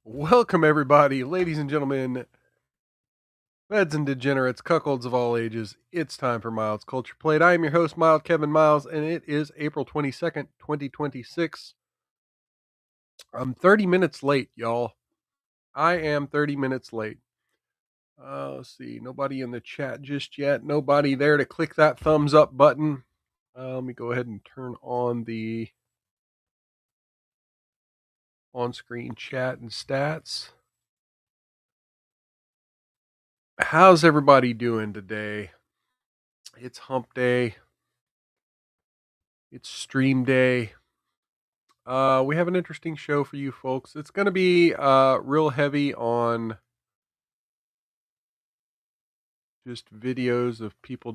Welcome, everybody, ladies and gentlemen, feds and degenerates, cuckolds of all ages. It's time for Miles Culture Plate. I am your host, Mild Kevin Miles, and it is April 22nd, 2026. I'm 30 minutes late, y'all. I am 30 minutes late. Let's see. Nobody in the chat just yet. Nobody there to click that thumbs up button. Let me go ahead and turn on the on screen chat and stats. How's everybody doing today? It's hump day. It's stream day. We have an interesting show for you folks. It's going to be real heavy on just videos of people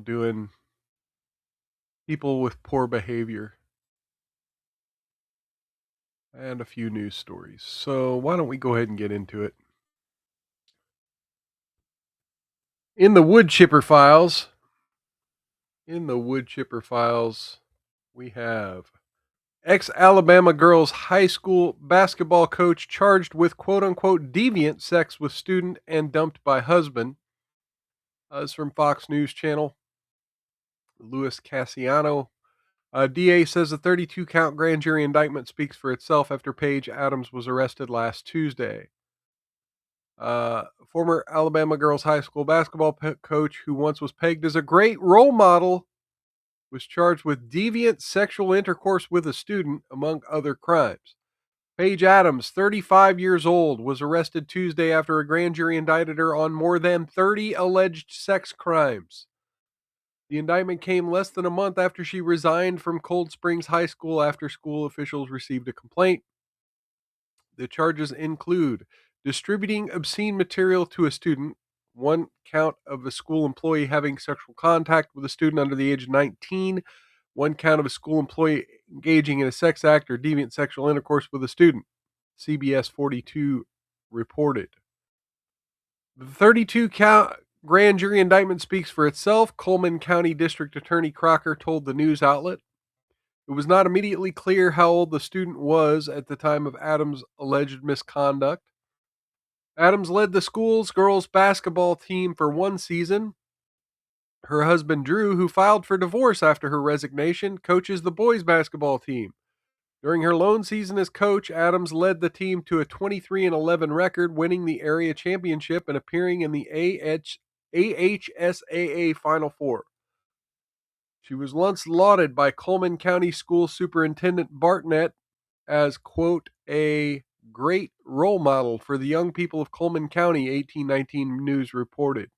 with poor behavior and a few news stories. So why don't we go ahead and get into it? In the wood chipper files, we have ex-Alabama girls high school basketball coach charged with quote-unquote deviant sex with student and dumped by husband. This is from Fox News Channel. Louis Cassiano. DA says the 32-count grand jury indictment speaks for itself after Paige Adams was arrested last Tuesday. Former Alabama girls high school basketball coach who once was pegged as a great role model was charged with deviant sexual intercourse with a student, among other crimes. Paige Adams, 35 years old, was arrested Tuesday after a grand jury indicted her on more than 30 alleged sex crimes. The indictment came less than a month after she resigned from Cold Springs High School after school officials received a complaint. The charges include distributing obscene material to a student, one count of a school employee having sexual contact with a student under the age of 19, one count of a school employee engaging in a sex act or deviant sexual intercourse with a student, CBS 42 reported. The 32 count grand jury indictment speaks for itself, Coleman County District Attorney Crocker told the news outlet. It was not immediately clear how old the student was at the time of Adams' alleged misconduct. Adams led the school's girls' basketball team for one season. Her husband, Drew, who filed for divorce after her resignation, coaches the boys' basketball team. During her lone season as coach, Adams led the team to a 23-11 record, winning the area championship and appearing in the AHSAA Final Four. She was once lauded by Coleman County School Superintendent Bartnett as, quote, a great role model for the young people of Coleman County, 1819 News reported.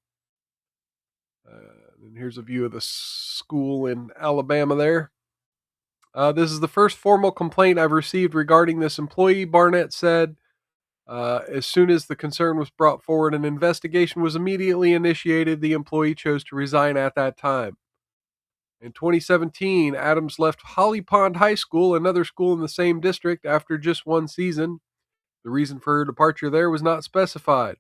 And here's a view of the school in Alabama there. This is the first formal complaint I've received regarding this employee, Barnett said. As soon as the concern was brought forward, an investigation was immediately initiated. The employee chose to resign at that time. In 2017, Adams left Holly Pond High School, another school in the same district, after just one season. The reason for her departure there was not specified.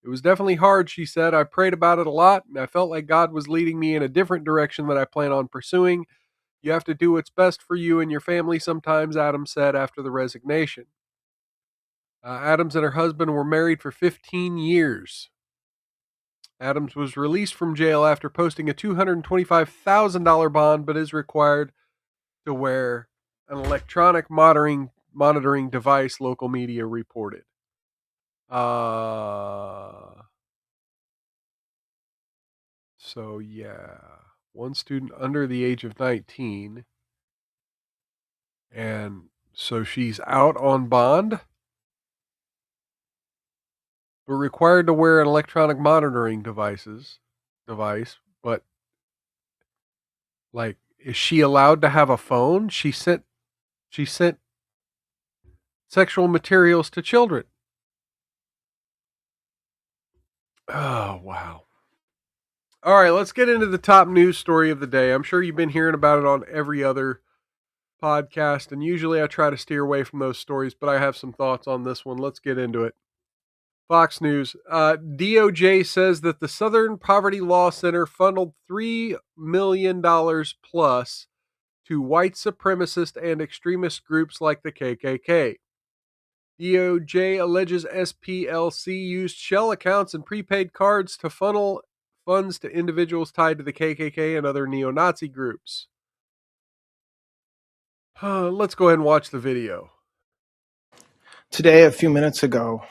It was definitely hard, she said. I prayed about it a lot, and I felt like God was leading me in a different direction that I plan on pursuing. You have to do what's best for you and your family sometimes, Adams said after the resignation. Adams and her husband were married for 15 years. Adams was released from jail after posting a $225,000 bond, but is required to wear an electronic monitoring device, local media reported. So yeah, one student under the age of 19, and so she's out on bond, but required to wear an electronic monitoring device. But like, is she allowed to have a phone? She sent sexual materials to children. Oh, wow. All right, let's get into the top news story of the day. I'm sure you've been hearing about it on every other podcast, and usually I try to steer away from those stories, but I have some thoughts on this one. Let's get into it. Fox News. DOJ says that the Southern Poverty Law Center funneled $3 million plus to white supremacist and extremist groups like the KKK. DOJ alleges SPLC used shell accounts and prepaid cards to funnel funds to individuals tied to the KKK and other neo-Nazi groups. Let's go ahead and watch the video. Today, a few minutes ago,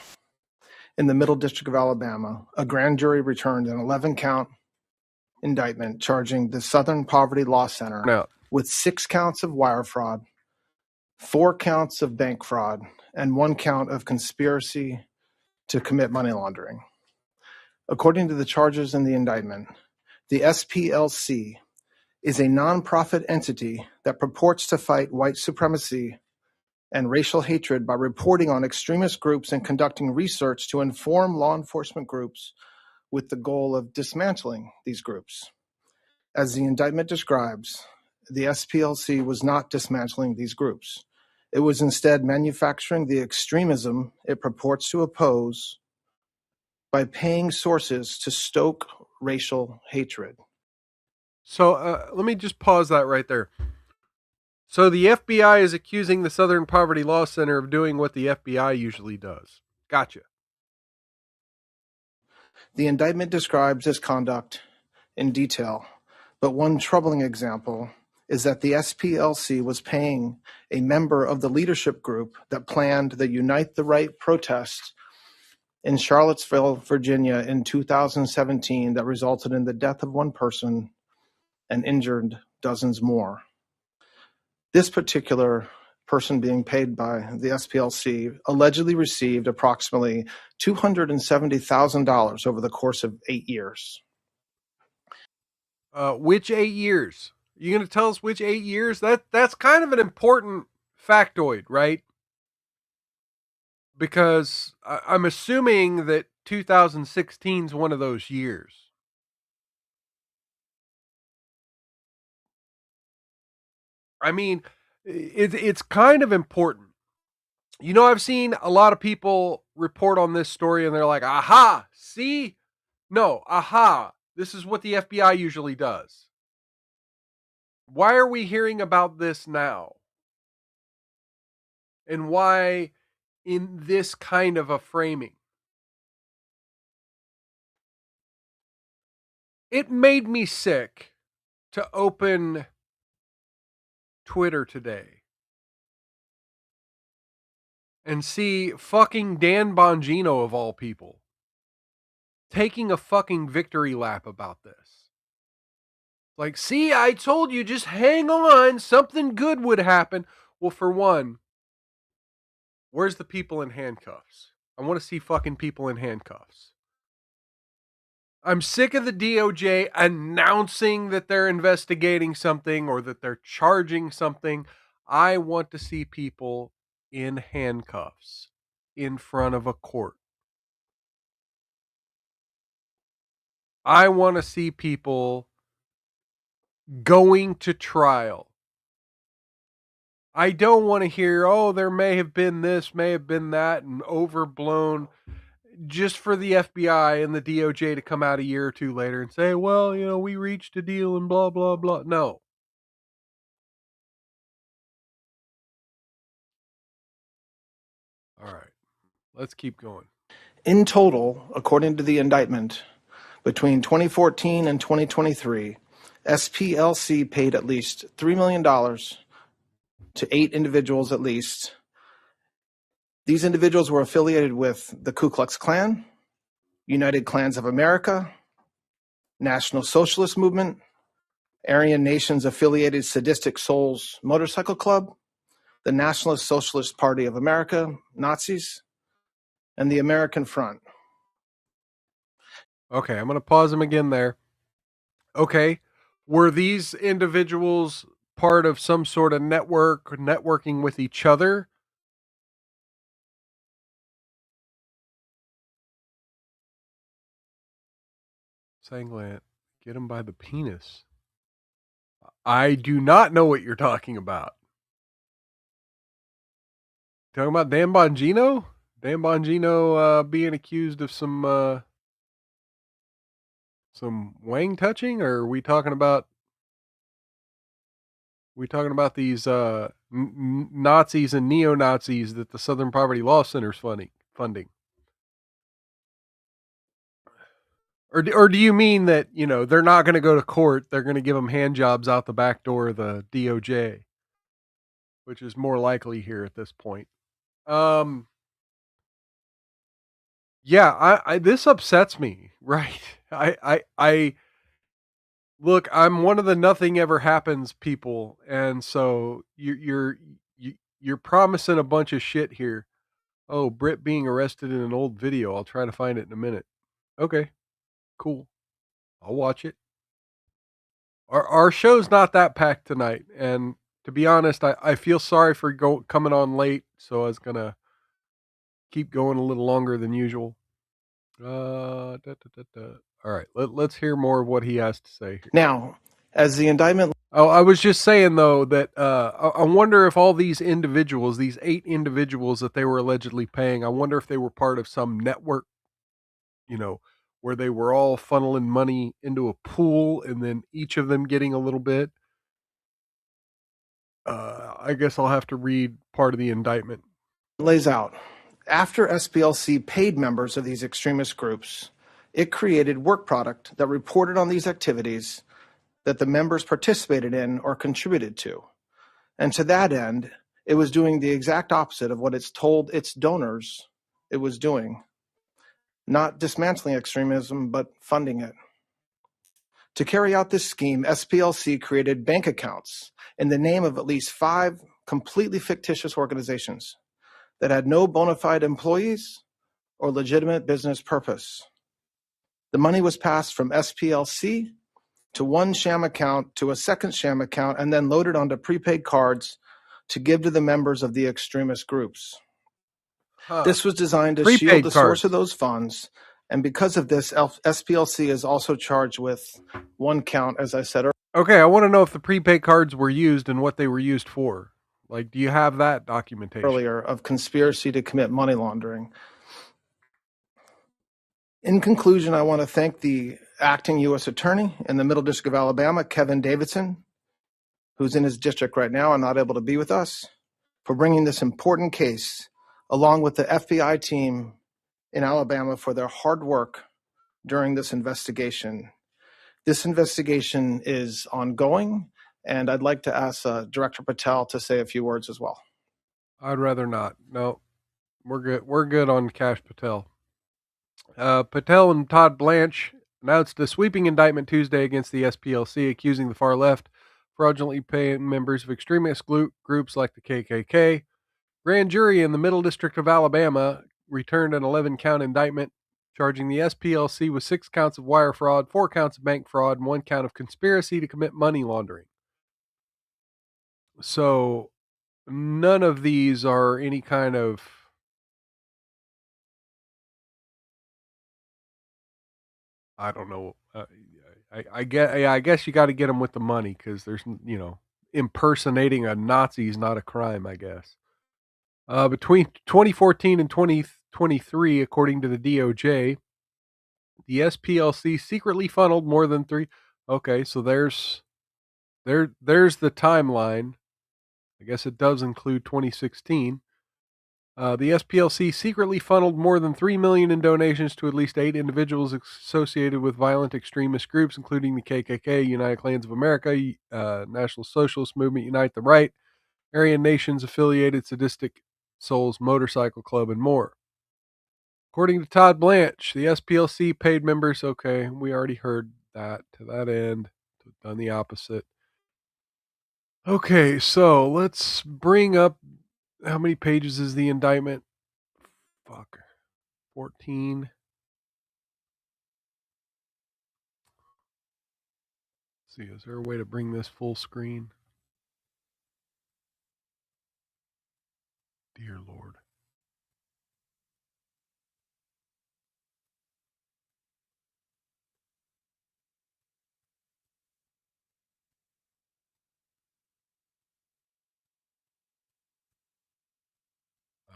in the Middle District of Alabama, a grand jury returned an 11-count indictment charging the Southern Poverty Law Center with 6 counts of wire fraud, 4 counts of bank fraud, and 1 count of conspiracy to commit money laundering. According to the charges in the indictment, the SPLC is a nonprofit entity that purports to fight white supremacy and racial hatred by reporting on extremist groups and conducting research to inform law enforcement groups with the goal of dismantling these groups. As the indictment describes, the SPLC was not dismantling these groups. It was instead manufacturing the extremism it purports to oppose by paying sources to stoke racial hatred. So let me just pause that right there. So the FBI is accusing the Southern Poverty Law Center of doing what the FBI usually does. Gotcha. The indictment describes this conduct in detail, but one troubling example is that the SPLC was paying a member of the leadership group that planned the Unite the Right protest in Charlottesville, Virginia in 2017 that resulted in the death of 1 person and injured dozens more. This particular person being paid by the SPLC allegedly received approximately $270,000 over the course of 8 years. Which 8 years? You going to tell us which 8 years? That's kind of an important factoid, right? Because I'm assuming that 2016 is one of those years. I mean, it's kind of important. You know, I've seen a lot of people report on this story and they're like, aha, see? No, aha, this is what the FBI usually does. Why are we hearing about this now? And why in this kind of a framing? It made me sick to open Twitter today and see fucking Dan Bongino, of all people, taking a fucking victory lap about this. Like, see, I told you, just hang on, something good would happen. Well, for one, where's the people in handcuffs? I want to see fucking people in handcuffs. I'm sick of the DOJ announcing that they're investigating something or that they're charging something. I want to see people in handcuffs in front of a court. I want to see people going to trial. I don't want to hear, oh, there may have been this, may have been that, and overblown, just for the FBI and the DOJ to come out a year or two later and say, well, you know, we reached a deal and blah, blah, blah. No. All right. Let's keep going. In total, according to the indictment, between 2014 and 2023, SPLC paid at least $3 million to 8 individuals at least. These individuals were affiliated with the Ku Klux Klan, United Klans of America, National Socialist Movement, Aryan Nations Affiliated Sadistic Souls Motorcycle Club, the Nationalist Socialist Party of America, Nazis, and the American Front. Okay, I'm going to pause him again there. Okay, were these individuals part of some sort of network, networking with each other? Sanglant, get him by the penis. I do not know what you're talking about. Talking about Dan Bongino? Dan Bongino being accused of some wang touching, or are we talking about We talking about these Nazis and neo-Nazis that the Southern Poverty Law Center's funding? Or do you mean that, they're not going to go to court, they're going to give them hand jobs out the back door of the DOJ, which is more likely here at this point. Um yeah, I this upsets me, right? I look, I'm one of the nothing ever happens people, and so you're promising a bunch of shit here. Oh, Brit being arrested in an old video. I'll try to find it in a minute. Okay, cool. I'll watch it. Our show's not that packed tonight, and to be honest, I feel sorry for coming on late, so I was gonna keep going a little longer than usual. All right, let's hear more of what he has to say here. Now, as the indictment Oh, I was just saying though that I wonder if all these individuals, these 8 individuals that they were allegedly paying, I wonder if they were part of some network, you know, where they were all funneling money into a pool and then each of them getting a little bit. I guess I'll have to read part of the indictment. lays out, after SPLC paid members of these extremist groups, it created work product that reported on these activities that the members participated in or contributed to. And to that end, it was doing the exact opposite of what it's told its donors it was doing, not dismantling extremism, but funding it. To carry out this scheme, SPLC created bank accounts in the name of at least 5 completely fictitious organizations that had no bona fide employees or legitimate business purpose. The money was passed from SPLC to one sham account to a second sham account and then loaded onto prepaid cards to give to the members of the extremist groups. Huh. This was designed to shield Prepaid the cards. source of those funds, and because of this, SPLC is also charged with one count, as I said Okay, I want to know if the prepaid cards were used and what they were used for. Like, do you have that documentation? earlier, of conspiracy to commit money laundering. In conclusion, I want to thank the acting U.S. Attorney in the Middle District of Alabama, Kevin Davidson, who's in his district right now and not able to be with us, for bringing this important case, along with the FBI team in Alabama for their hard work during this investigation. This investigation is ongoing, and I'd like to ask Director Patel to say a few words as well. I'd rather not. No, we're good. We're good on Cash Patel. Patel and Todd Blanche announced a sweeping indictment Tuesday against the SPLC, accusing the far left fraudulently paying members of extremist groups like the KKK. Grand jury in the Middle District of Alabama returned an 11-count indictment charging the SPLC with 6 counts of wire fraud, 4 counts of bank fraud, and 1 count of conspiracy to commit money laundering. So none of these are any kind of I don't know. I guess you got to get them with the money because there's impersonating a Nazi is not a crime. I guess. Between 2014 and 2023, according to the DOJ, the SPLC secretly funneled more than three. Okay, so there's the timeline. I guess it does include 2016. The SPLC secretly funneled more than $3 million in donations to at least 8 individuals associated with violent extremist groups, including the KKK, United Klans of America, National Socialist Movement, Unite the Right, Aryan Nations affiliated Sadistic Souls Motorcycle Club, and more. According to Todd Blanche, the SPLC paid members. Okay, we already heard that. To that end, done the opposite. Okay, so let's bring up how many pages is the indictment? Fuck. 14. Let's see, is there a way to bring this full screen? Dear Lord.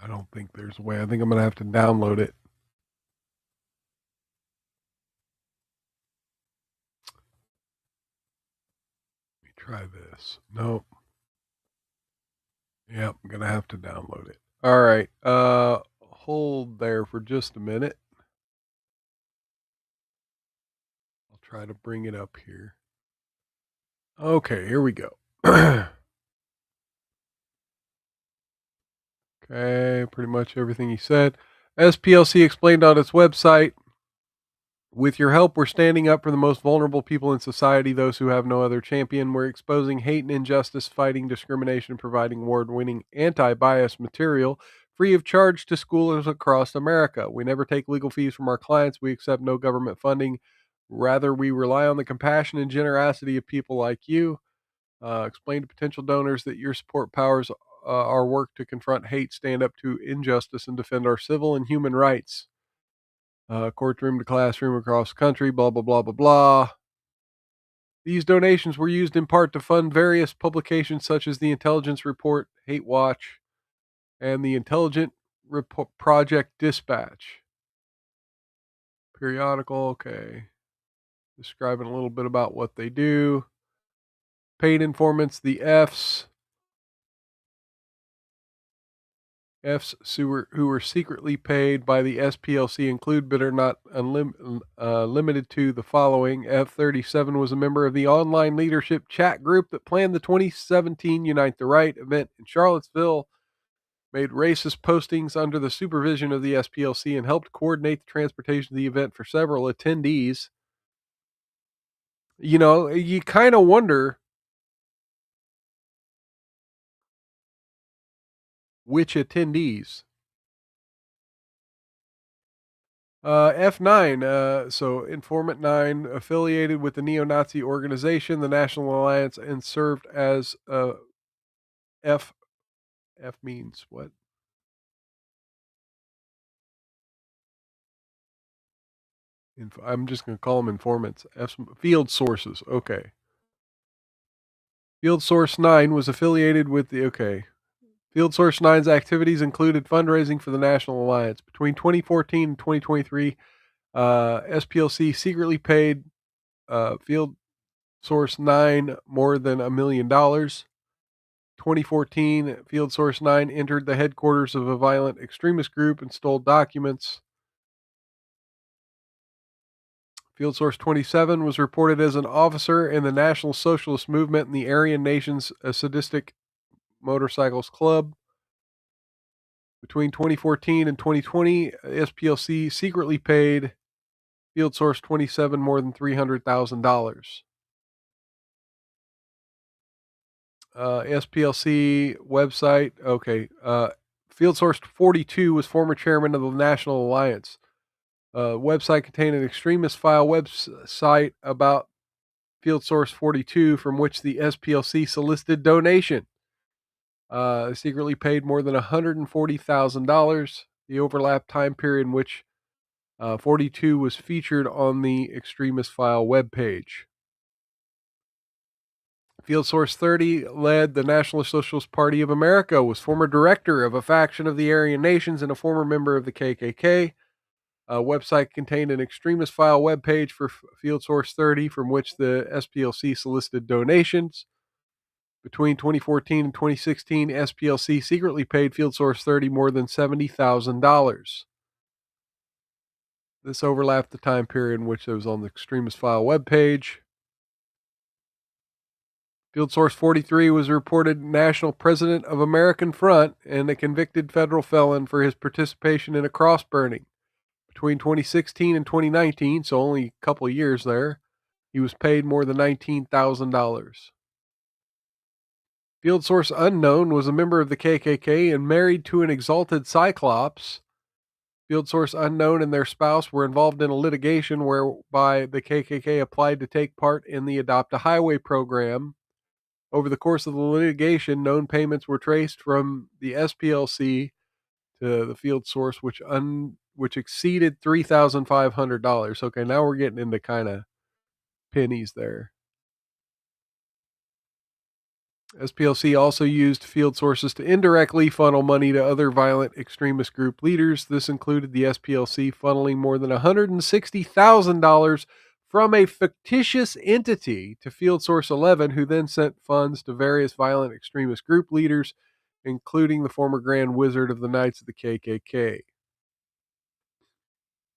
I don't think there's a way. I think I'm going to have to download it. Let me try this. Nope. going to have to download it. All right. Hold there for just a minute. I'll try to bring it up here. Okay, here we go. Okay, pretty much everything he said. SPLC explained on its website, with your help, we're standing up for the most vulnerable people in society, those who have no other champion. We're exposing hate and injustice, fighting discrimination, providing award-winning anti-bias material free of charge to schools across America. We never take legal fees from our clients. We accept no government funding. Rather, we rely on the compassion and generosity of people like you. Explain to potential donors that your support powers our work to confront hate, stand up to injustice, and defend our civil and human rights. Courtroom to classroom across the country, blah, blah, blah, blah, blah. These donations were used in part to fund various publications such as the Intelligence Report, Hate Watch, and the Intelligent Project Dispatch. Periodical, okay. Describing a little bit about what they do. Paid informants, the Fs who were secretly paid by the SPLC include but are not limited to the following. F37 was a member of the online leadership chat group that planned the 2017 Unite the Right event in Charlottesville, made racist postings under the supervision of the SPLC, and helped coordinate the transportation of the event for several attendees. You know, you kind of wonder which attendees. F9, so Informant 9, affiliated with the neo-Nazi organization, the National Alliance, and served as F means what? I'm just going to call them informants. Field sources. Okay. Field Source 9 was affiliated with the, okay. Field Source 9's activities included fundraising for the National Alliance. Between 2014 and 2023, SPLC secretly paid Field Source 9 more than $1 million. 2014, Field Source 9 entered the headquarters of a violent extremist group and stole documents. Field Source 27 was reported as an officer in the National Socialist Movement and the Aryan Nations Sadistic Motorcycles Club. Between 2014 and 2020, SPLC secretly paid Field Source 27 more than $300,000. SPLC website. Okay. Field Source 42 was former chairman of the National Alliance. Website contained an extremist file website about Field Source 42 from which the SPLC solicited donation. Secretly paid more than $140,000. The overlap time period in which 42 was featured on the extremist file webpage. Field Source 30 led the National Socialist Party of America, was former director of a faction of the Aryan Nations, and a former member of the KKK. Website contained an extremist file webpage for Field Source 30 from which the SPLC solicited donations. Between 2014 and 2016, SPLC secretly paid Field Source 30 more than $70,000. This overlapped the time period in which it was on the extremist file webpage. Field Source 43 was reported national president of American Front and a convicted federal felon for his participation in a cross burning. Between 2016 and 2019, so only a couple of years there, he was paid more than $19,000. Field Source Unknown was a member of the KKK and married to an exalted Cyclops. Field Source Unknown and their spouse were involved in a litigation whereby the KKK applied to take part in the Adopt a Highway program. Over the course of the litigation, known payments were traced from the SPLC to the Field Source, which exceeded $3,500. Okay, now we're getting into kind of pennies there. SPLC also used field sources to indirectly funnel money to other violent extremist group leaders. This included the SPLC funneling more than $160,000 from a fictitious entity to Field Source 11, who then sent funds to various violent extremist group leaders, including the former Grand Wizard of the Knights of the KKK.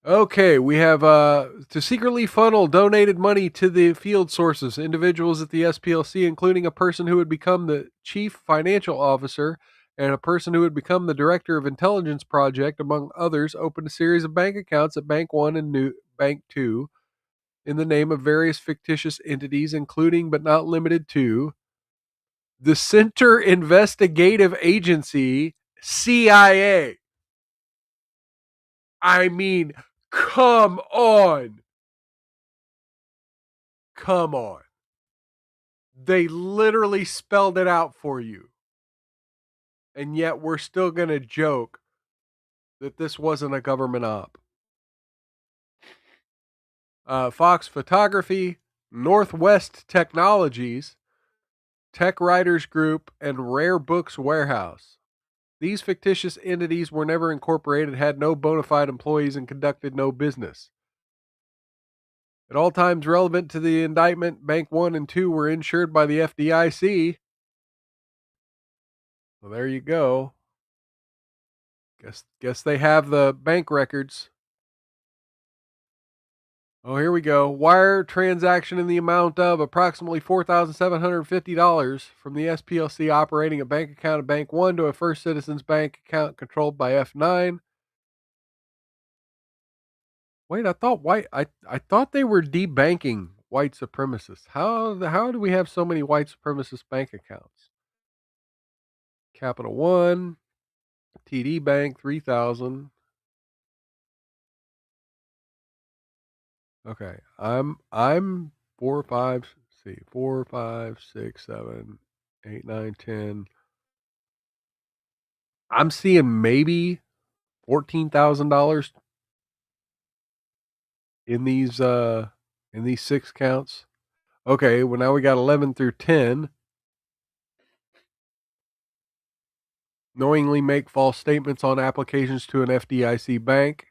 Okay, we have to secretly funnel donated money to the field sources, individuals at the SPLC, including a person who would become the chief financial officer and a person who would become the director of intelligence project, among others, opened a series of bank accounts at Bank 1 and Bank 2 in the name of various fictitious entities, including but not limited to the Center Investigative Agency, CIA. I mean, come on. Come on. They literally spelled it out for you. And yet we're still going to joke that this wasn't a government op. Fox Photography, Northwest Technologies, Tech Writers Group, and Rare Books Warehouse. These fictitious entities were never incorporated, had no bona fide employees, and conducted no business. At all times relevant to the indictment, Bank 1 and 2 were insured by the FDIC. Well, there you go. Guess they have the bank records. Oh, here we go. Wire transaction in the amount of approximately $4,750 from the SPLC operating a bank account of Bank 1 to a First Citizens Bank account controlled by F9. Wait, I thought they were debanking white supremacists. How do we have so many white supremacist bank accounts? Capital One, TD Bank 3000. Okay, I'm 4, 5, see 4, 5, 6, 7, 8, 9, 10. I'm seeing maybe $14,000 in these 6 counts. Okay, well now we got 11 through 10. Knowingly make false statements on applications to an FDIC bank.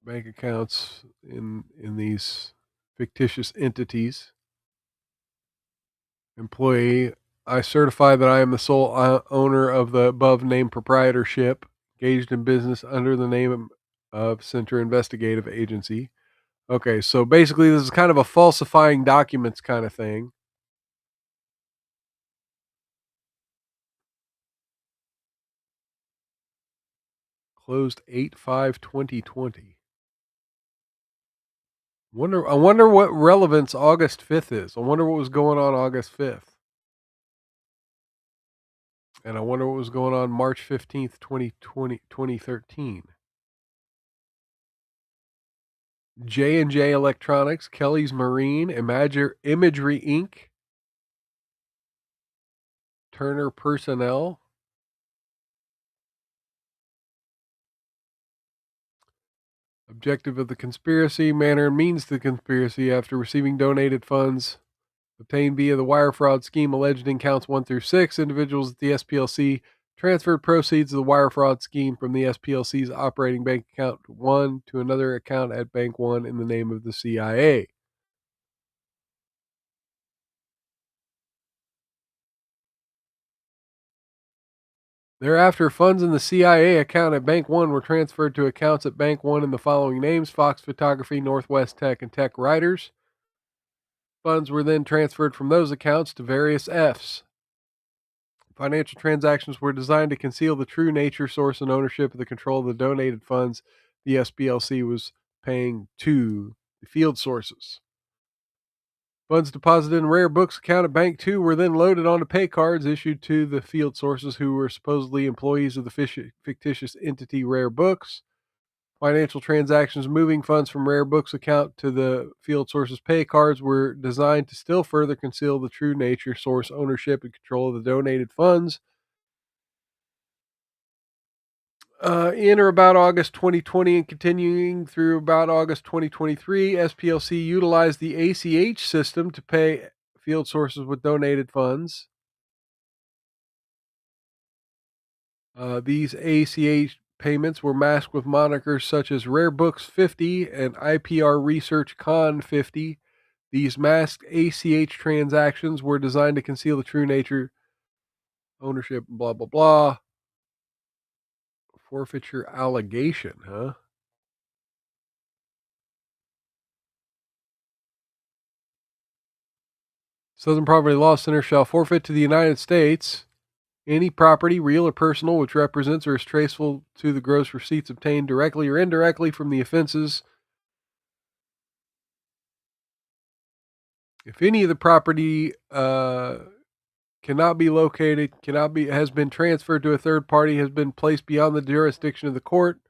Bank accounts in these fictitious entities. Employee, I certify that I am the sole owner of the above named proprietorship, engaged in business under the name of Center Investigative Agency. Okay, so basically this is kind of a falsifying documents kind of thing. Closed 8/5/2020. I wonder what relevance August 5th is. I wonder what was going on August 5th. And I wonder what was going on March 15th, 2013. J&J Electronics, Kelly's Marine, Imagery Inc., Turner Personnel. Objective of the conspiracy, manner and means to the conspiracy. After receiving donated funds obtained via the wire fraud scheme alleged in counts 1 through 6, individuals at the SPLC transferred proceeds of the wire fraud scheme from the SPLC's operating bank account 1 to another account at Bank 1 in the name of the CIA. Thereafter, funds in the CIA account at Bank 1 were transferred to accounts at Bank 1 in the following names: Fox Photography, Northwest Tech, and Tech Writers. Funds were then transferred from those accounts to various Fs. Financial transactions were designed to conceal the true nature, source, and ownership of the control of the donated funds the SPLC was paying to the field sources. Funds deposited in Rare Books account at Bank 2 were then loaded onto pay cards issued to the field sources who were supposedly employees of the fictitious entity Rare Books. Financial transactions moving funds from Rare Books account to the field sources pay cards were designed to still further conceal the true nature, source, ownership, and control of the donated funds. In or about August 2020 and continuing through about August 2023, SPLC utilized the ACH system to pay field sources with donated funds. These ACH payments were masked with monikers such as Rare Books 50 and IPR Research Con 50. These masked ACH transactions were designed to conceal the true nature, ownership, blah, blah, blah. Forfeiture allegation, huh? Southern Poverty Law Center shall forfeit to the United States any property, real or personal, which represents or is traceable to the gross receipts obtained directly or indirectly from the offenses. If any of the property cannot be located, has been transferred to a third party, has been placed beyond the jurisdiction of the court,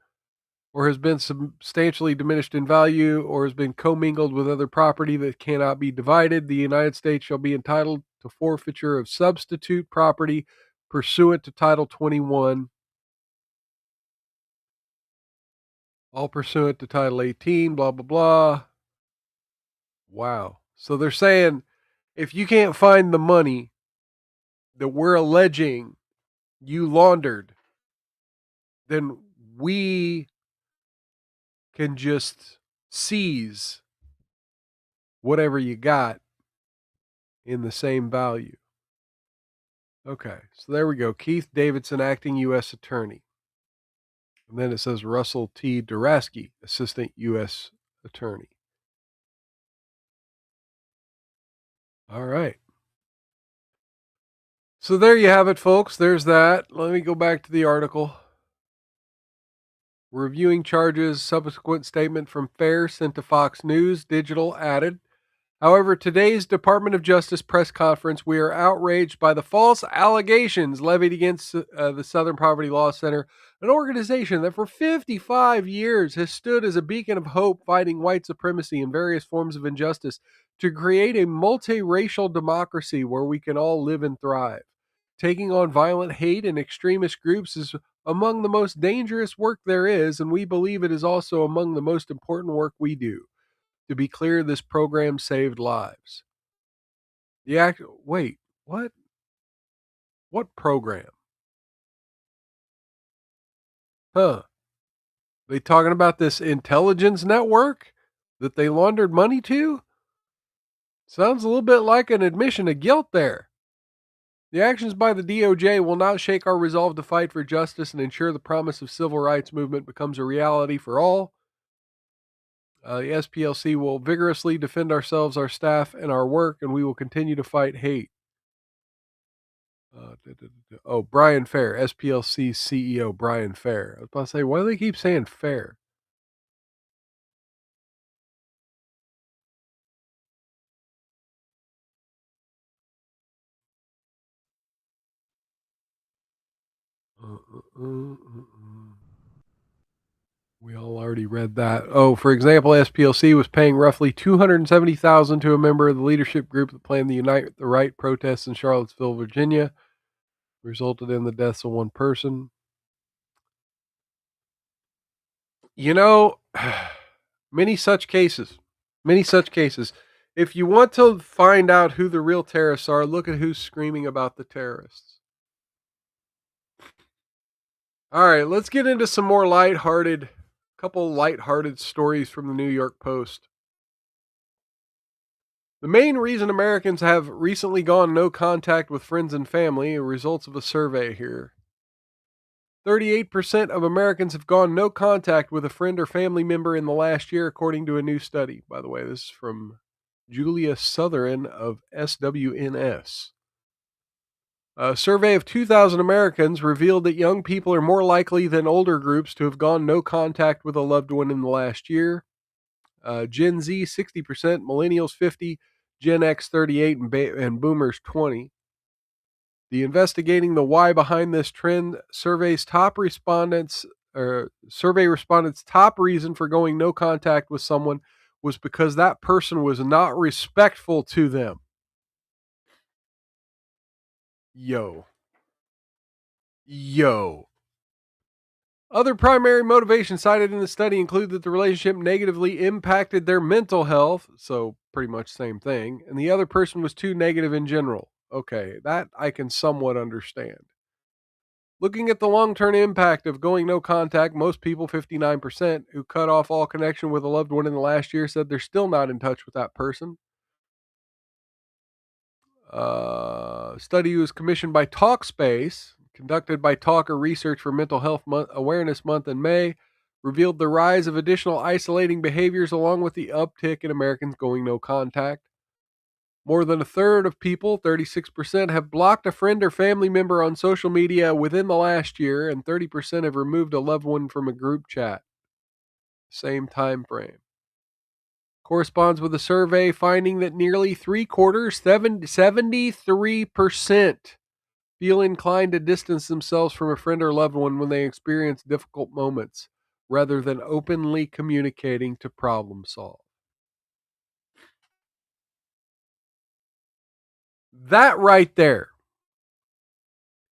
or has been substantially diminished in value, or has been commingled with other property that cannot be divided, the United States shall be entitled to forfeiture of substitute property pursuant to Title 21, all pursuant to Title 18, blah, blah, blah. Wow. So they're saying if you can't find the money that we're alleging you laundered, then we can just seize whatever you got in the same value. Okay, so there we go. Keith Davidson, acting U.S. Attorney. And then it says Russell T. Durasky, Assistant U.S. Attorney. All right. So there you have it, folks. There's that. Let me go back to the article. Reviewing charges, subsequent statement from Fair sent to Fox News Digital added. However, today's Department of Justice press conference, we are outraged by the false allegations levied against the Southern Poverty Law Center, an organization that for 55 years has stood as a beacon of hope fighting white supremacy and various forms of injustice to create a multiracial democracy where we can all live and thrive. Taking on violent hate and extremist groups is among the most dangerous work there is, and we believe it is also among the most important work we do. To be clear, this program saved lives. Wait, what? What program? Huh? They talking about this intelligence network that they laundered money to? Sounds a little bit like an admission of guilt there. The actions by the DOJ will not shake our resolve to fight for justice and ensure the promise of civil rights movement becomes a reality for all. The SPLC will vigorously defend ourselves, our staff, and our work, and we will continue to fight hate. Brian Fair, SPLC CEO Brian Fair. I was about to say, why do they keep saying Fair? We all already read that. Oh, for example, SPLC was paying roughly $270,000 to a member of the leadership group that planned the Unite the Right protests in Charlottesville, Virginia, resulted in the deaths of one person. You know, many such cases. If you want to find out who the real terrorists are, look at who's screaming about the terrorists. All right, let's get into some more couple lighthearted stories from the New York Post. The main reason Americans have recently gone no contact with friends and family are results of a survey here. 38% of Americans have gone no contact with a friend or family member in the last year, according to a new study. By the way, this is from Julia Southern of SWNS. A survey of 2,000 Americans revealed that young people are more likely than older groups to have gone no contact with a loved one in the last year. Gen Z 60%, Millennials 50%, Gen X 38%, and Boomers 20%. The investigating the why behind this trend survey respondents' top reason for going no contact with someone was because that person was not respectful to them. Yo. Other primary motivations cited in the study include that the relationship negatively impacted their mental health, so pretty much same thing, and the other person was too negative in general. Okay, that I can somewhat understand. Looking at the long-term impact of going no contact, most people, 59%, who cut off all connection with a loved one in the last year said they're still not in touch with that person. Study was commissioned by Talkspace, conducted by Talker Research for Mental Health Awareness Month in May, revealed the rise of additional isolating behaviors along with the uptick in Americans going no contact. More than a third of people, 36%, have blocked a friend or family member on social media within the last year, and 30% have removed a loved one from a group chat. Same time frame. Corresponds with a survey finding that nearly three quarters, 73%, feel inclined to distance themselves from a friend or loved one when they experience difficult moments, rather than openly communicating to problem solve. That right there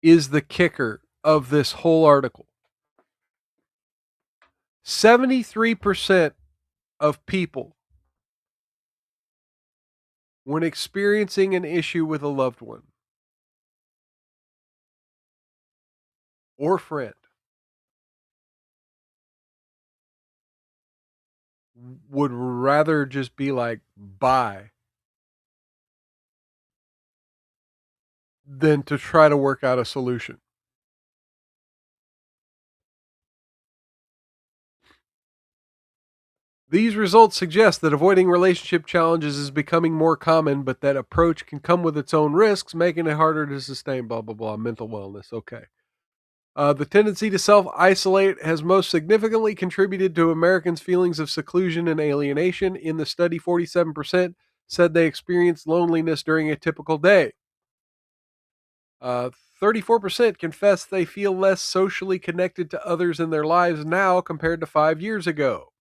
is the kicker of this whole article. 73% of people, when experiencing an issue with a loved one or friend, would rather just be like, bye, than to try to work out a solution. These results suggest that avoiding relationship challenges is becoming more common, but that approach can come with its own risks, making it harder to sustain, blah, blah, blah, mental wellness. Okay. The tendency to self-isolate has most significantly contributed to Americans' feelings of seclusion and alienation. In the study, 47% said they experienced loneliness during a typical day. 34% confess they feel less socially connected to others in their lives now compared to 5 years ago.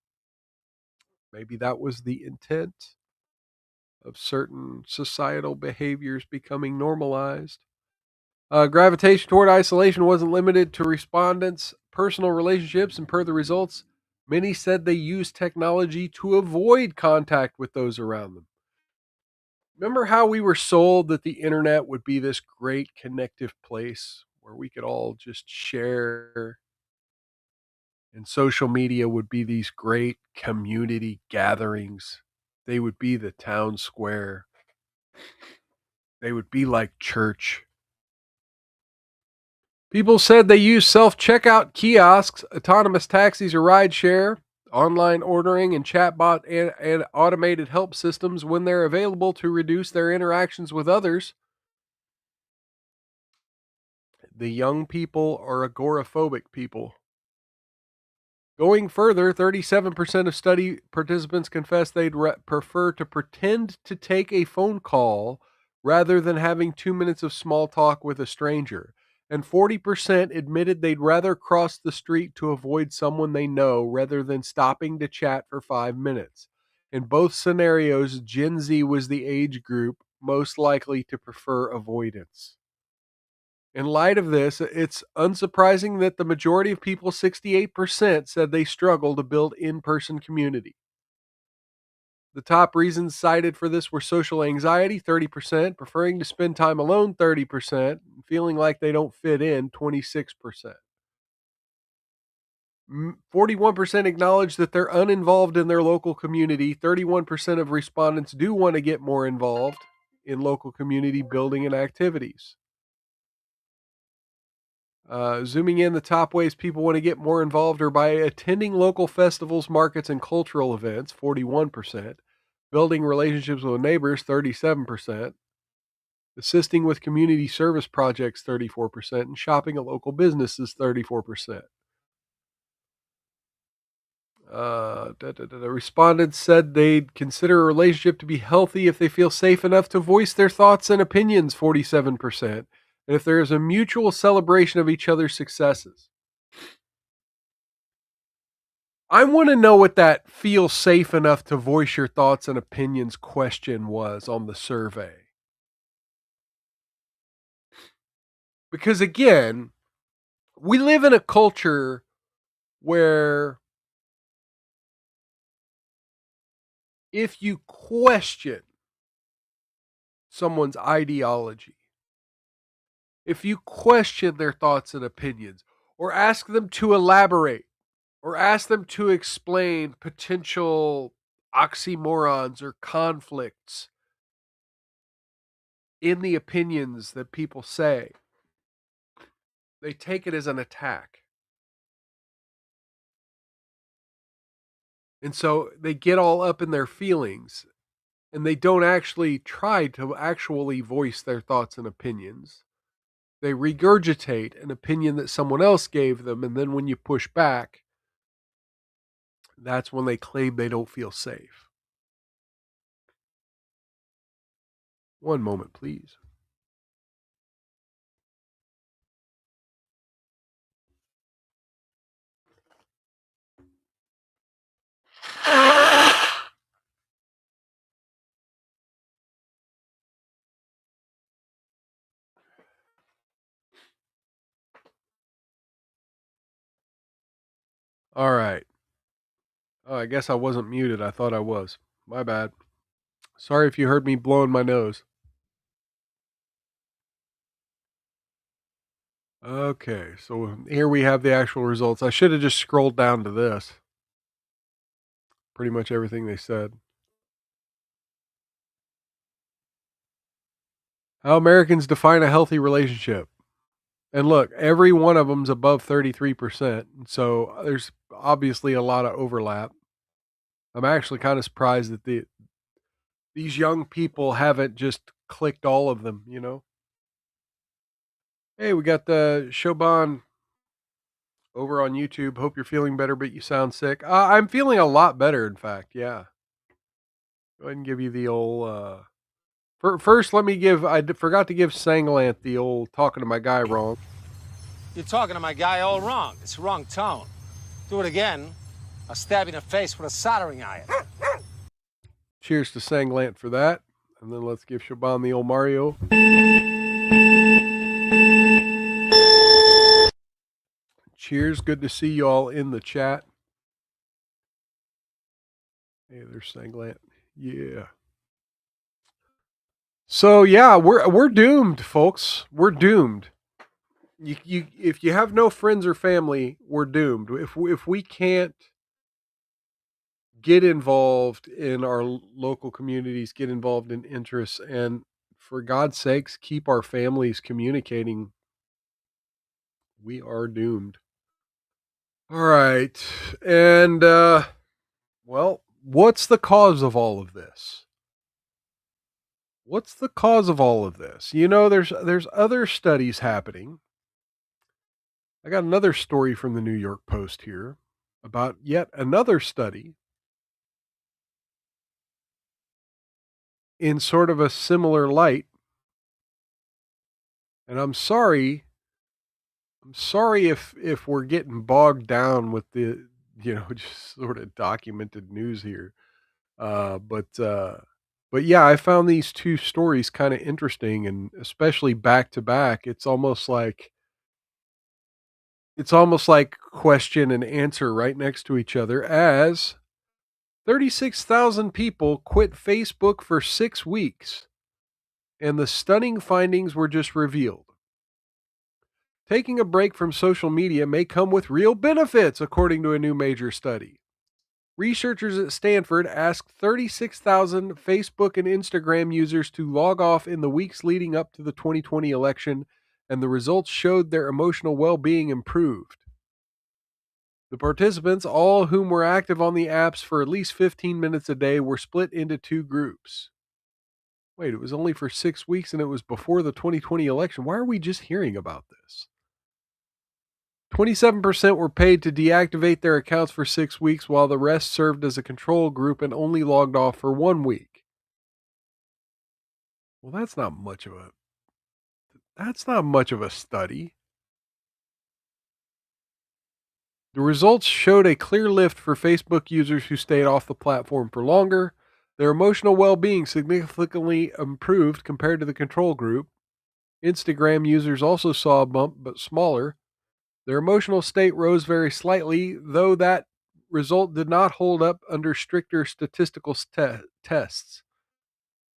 Maybe that was the intent of certain societal behaviors becoming normalized. Gravitation toward isolation wasn't limited to respondents' personal relationships, and per the results, many said they used technology to avoid contact with those around them. Remember how we were sold that the internet would be this great connective place where we could all just share, and social media would be these great community gatherings? They would be the town square. They would be like church. People said they use self-checkout kiosks, autonomous taxis or rideshare, online ordering, and chatbot and automated help systems when they're available to reduce their interactions with others. The young people are agoraphobic people. Going further, 37% of study participants confess they'd prefer to pretend to take a phone call rather than having 2 minutes of small talk with a stranger. And 40% admitted they'd rather cross the street to avoid someone they know rather than stopping to chat for 5 minutes. In both scenarios, Gen Z was the age group most likely to prefer avoidance. In light of this, it's unsurprising that the majority of people, 68%, said they struggle to build in-person community. The top reasons cited for this were social anxiety, 30%, preferring to spend time alone, 30%, feeling like they don't fit in, 26%. 41% acknowledge that they're uninvolved in their local community. 31% of respondents do want to get more involved in local community building and activities. Zooming in, the top ways people want to get more involved are by attending local festivals, markets, and cultural events, 41%, building relationships with neighbors, 37%, assisting with community service projects, 34%, and shopping at local businesses, 34%. The respondents said they'd consider a relationship to be healthy if they feel safe enough to voice their thoughts and opinions, 47%, and if there is a mutual celebration of each other's successes. I want to know what that feel safe enough to voice your thoughts and opinions question was on the survey. Because again, we live in a culture where if you question someone's ideology, if you question their thoughts and opinions, or ask them to elaborate, or ask them to explain potential oxymorons or conflicts, in the opinions that people say. They take it as an attack. And so they get all up in their feelings and they don't actually try to actually voice their thoughts and opinions. They regurgitate an opinion that someone else gave them. And then when you push back, that's when they claim they don't feel safe. One moment, please. All right. Oh, I guess I wasn't muted. I thought I was. My bad. Sorry if you heard me blowing my nose. Okay, so here we have the actual results. I should have just scrolled down to this. Pretty much everything they said. How Americans define a healthy relationship. And look, every one of them's above 33%. So there's obviously a lot of overlap. I'm actually kind of surprised that these young people haven't just clicked all of them, you know? Hey, we got the Shoban over on YouTube. Hope you're feeling better, but you sound sick. I'm feeling a lot better, in fact. Yeah. Go ahead and give you the old. First, let me give. Forgot to give Sanglant the old talking to my guy wrong. You're talking to my guy all wrong. It's the wrong tone. Do it again, I'll stab you in the face with a soldering iron. Cheers to Sanglant for that. And then let's give Shaban the old Mario. Cheers. Good to see you all in the chat. Hey, there's Sanglant. Yeah. So yeah, we're doomed, folks. We're doomed. You if you have no friends or family, we're doomed. If we can't get involved in our local communities, get involved in interests, and for God's sakes, keep our families communicating, we are doomed. All right. And well, what's the cause of all of this? What's the cause of all of this? You know, there's other studies happening. I got another story from the New York Post here about yet another study in sort of a similar light. And I'm sorry if we're getting bogged down with the, just sort of documented news here. But yeah, I found these two stories kind of interesting, and especially back to back. It's almost like question and answer right next to each other, as 36,000 people quit Facebook for 6 weeks, and the stunning findings were just revealed. Taking a break from social media may come with real benefits, according to a new major study. Researchers at Stanford asked 36,000 Facebook and Instagram users to log off in the weeks leading up to the 2020 election, and the results showed their emotional well-being improved. The participants, all whom were active on the apps for at least 15 minutes a day, were split into two groups. Wait, it was only for 6 weeks and it was before the 2020 election. Why are we just hearing about this? 27% were paid to deactivate their accounts for 6 weeks, while the rest served as a control group and only logged off for 1 week. Well, that's not much of a study. The results showed a clear lift for Facebook users who stayed off the platform for longer. Their emotional well-being significantly improved compared to the control group. Instagram users also saw a bump, but smaller. Their emotional state rose very slightly, though that result did not hold up under stricter statistical tests.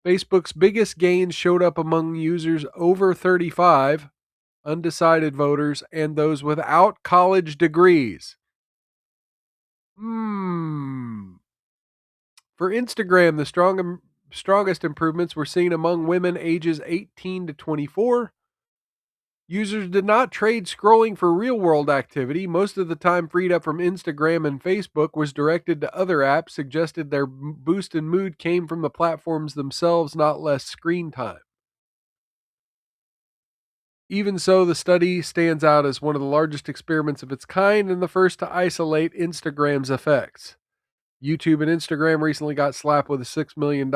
Facebook's biggest gains showed up among users over 35, undecided voters, and those without college degrees. For Instagram, the strongest improvements were seen among women ages 18 to 24. Users did not trade scrolling for real-world activity. Most of the time freed up from Instagram and Facebook was directed to other apps, suggested their boost in mood came from the platforms themselves, not less screen time. Even so, the study stands out as one of the largest experiments of its kind and the first to isolate Instagram's effects. YouTube and Instagram recently got slapped with a $6 million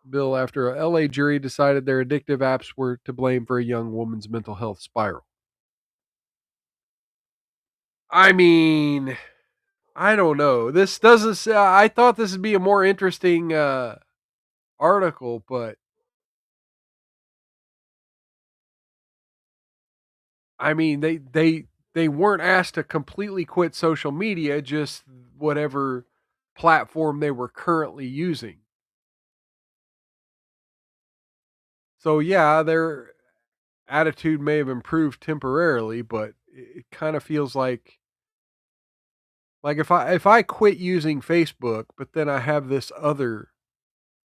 bill after a LA jury decided their addictive apps were to blame for a young woman's mental health spiral. I mean, I don't know. This doesn't say, I thought this would be a more interesting article, but I mean, they weren't asked to completely quit social media, just whatever platform they were currently using. So yeah, their attitude may have improved temporarily, but it kind of feels like if I quit using Facebook, but then I have this other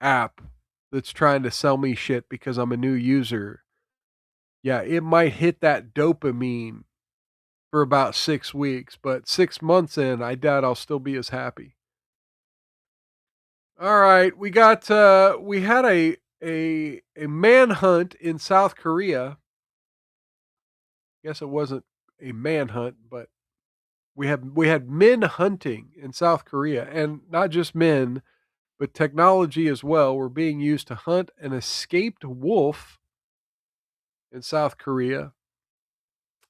app that's trying to sell me shit because I'm a new user, yeah, it might hit that dopamine for about 6 weeks, but 6 months in, I doubt I'll still be as happy. All right, we had a manhunt in South Korea. I guess it wasn't a manhunt, but we had men hunting in South Korea, and not just men, but technology as well were being used to hunt an escaped wolf in South Korea.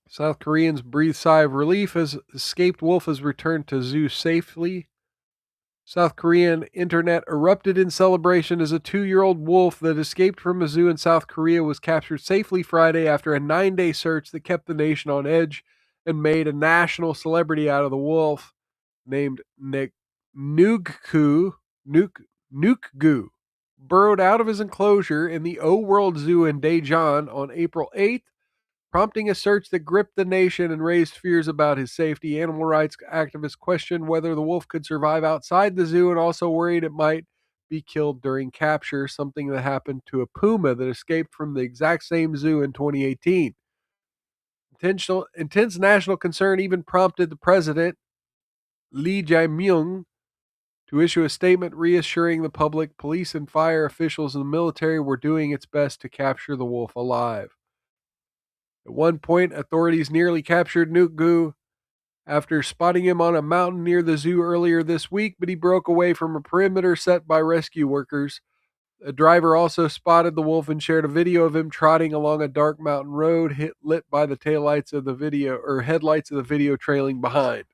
South Koreans breathe sigh of relief as escaped wolf has returned to zoo safely. South Korean internet erupted in celebration as a 2-year-old wolf that escaped from a zoo in South Korea was captured safely Friday after a 9-day search that kept the nation on edge and made a national celebrity out of the wolf named Nugku burrowed out of his enclosure in the O World Zoo in Daejeon on April 8th, prompting a search that gripped the nation and raised fears about his safety. Animal rights activists questioned whether the wolf could survive outside the zoo and also worried it might be killed during capture, something that happened to a puma that escaped from the exact same zoo in 2018. Intense national concern even prompted the president, Lee Jae-myung, to issue a statement reassuring the public police and fire officials and the military were doing its best to capture the wolf alive. At one point, authorities nearly captured Nukgu after spotting him on a mountain near the zoo earlier this week, but he broke away from a perimeter set by rescue workers. A driver also spotted the wolf and shared a video of him trotting along a dark mountain road lit by the taillights of the video or headlights of the video trailing behind.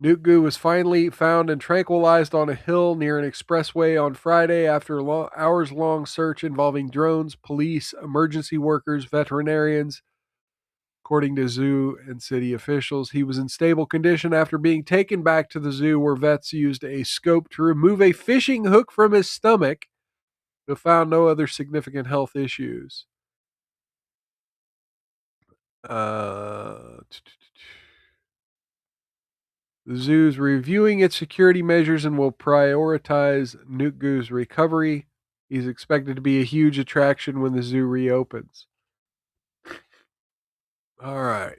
Nukgu was finally found and tranquilized on a hill near an expressway on Friday after a hours-long search involving drones, police, emergency workers, veterinarians. According to zoo and city officials, he was in stable condition after being taken back to the zoo where vets used a scope to remove a fishing hook from his stomach, but found no other significant health issues. The zoo's reviewing its security measures and will prioritize Nukgu's recovery. He's expected to be a huge attraction when the zoo reopens. All right.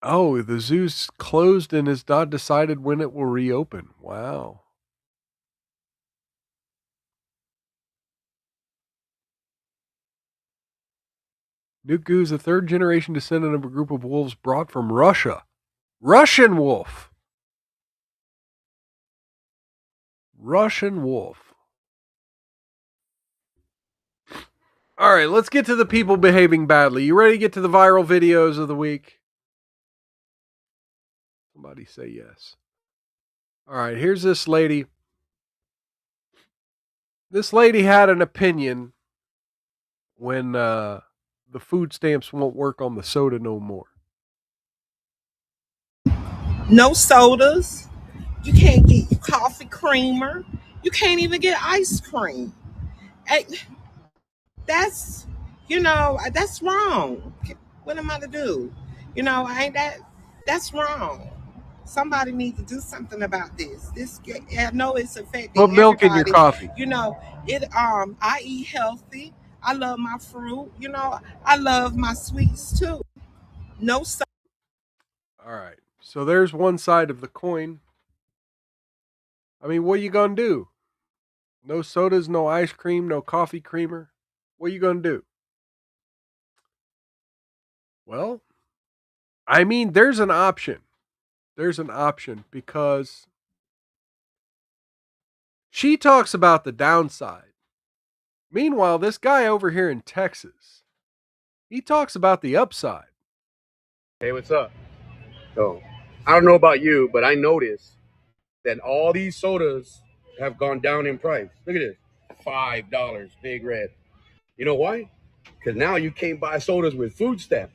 Oh, the zoo's closed and has not decided when it will reopen. Wow. Nukgu is a third-generation descendant of a group of wolves brought from Russia. Russian wolf. Russian wolf. All right, let's get to the people behaving badly. You ready to get to the viral videos of the week? Somebody say yes. All right, here's this lady. This lady had an opinion when the food stamps won't work on the soda no more. No sodas. You can't get your coffee creamer. You can't even get ice cream. That's, that's wrong. What am I to do? Ain't that's wrong. Somebody needs to do something about this. I know it's affecting Put milk in your everybody. coffee. You know, I eat healthy. I love my fruit. You know, I love my sweets too. No soda. All right. So there's one side of the coin. I mean, what are you going to do? No sodas, no ice cream, no coffee creamer. What are you going to do? Well, I mean, there's an option. There's an option because she talks about the downside. Meanwhile, this guy over here in Texas, he talks about the upside. Hey, what's up? So, I don't know about you, but I noticed that all these sodas have gone down in price. Look at this, $5, Big Red. You know why? Because now you can't buy sodas with food stamps.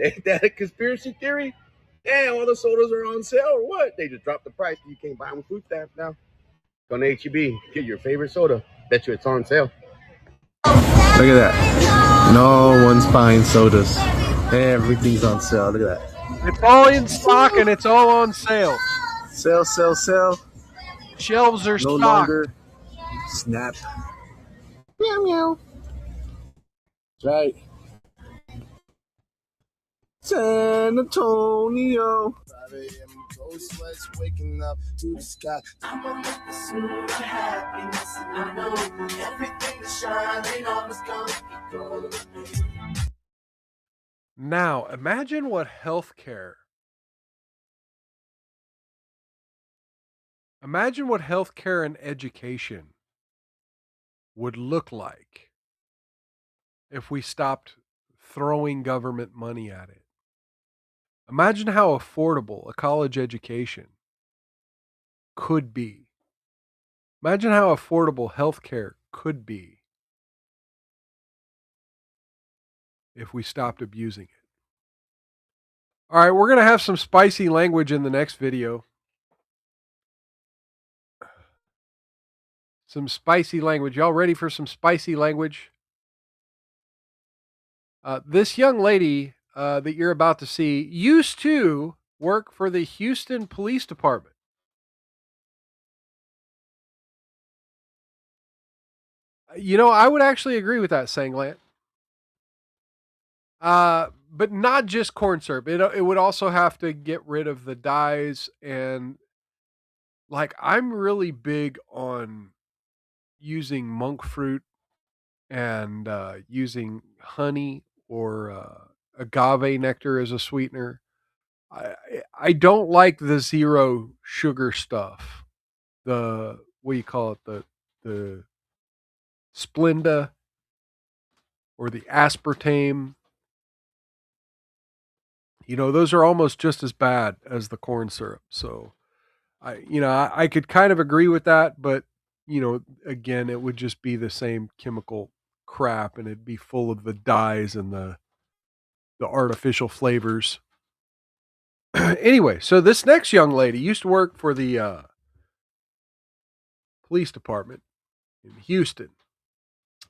Ain't that a conspiracy theory? Damn, all the sodas are on sale or what? They just dropped the price. You can't buy them with food stamps now. Go to HEB, get your favorite soda. Bet you it's on sale. Look at that. No one's buying sodas. Everything's on sale. Look at that. It's all in stock and it's all on sale. Sale, sale, sale. Shelves are No stocked. longer snap. Meow, meow. That's right. San Antonio. Sweats waking up to the sky. I'ma make the super happiness, and I know everything is shining, always gonna be gold. Now, imagine what healthcare and education would look like if we stopped throwing government money at it. Imagine how affordable a college education could be. Imagine how affordable healthcare could be if we stopped abusing it. All right, we're going to have some spicy language in the next video. Some spicy language. Y'all ready for some spicy language? This young lady that you're about to see used to work for the Houston Police Department. You know, I would actually agree with that, Sanglant. But not just corn syrup. It would also have to get rid of the dyes. And like, I'm really big on using monk fruit and using honey or agave nectar as a sweetener. I don't like the zero sugar stuff. The, what do you call it? The Splenda or the aspartame. You know, those are almost just as bad as the corn syrup. So I could kind of agree with that, but you know, again, it would just be the same chemical crap and it'd be full of the dyes and the artificial flavors. Anyway, so this next young lady used to work for the police department in Houston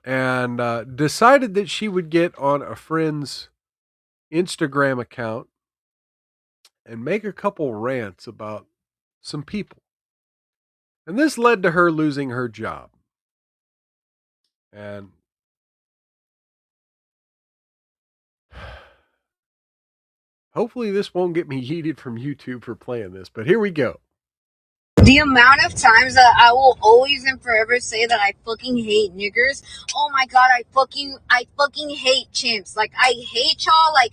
and decided that she would get on a friend's Instagram account and make a couple rants about some people. And this led to her losing her job. And hopefully this won't get me yeeted from YouTube for playing this, but here we go. The amount of times that I will always and forever say that I fucking hate niggers. Oh my god, I fucking hate chimps. Like, I hate y'all. Like,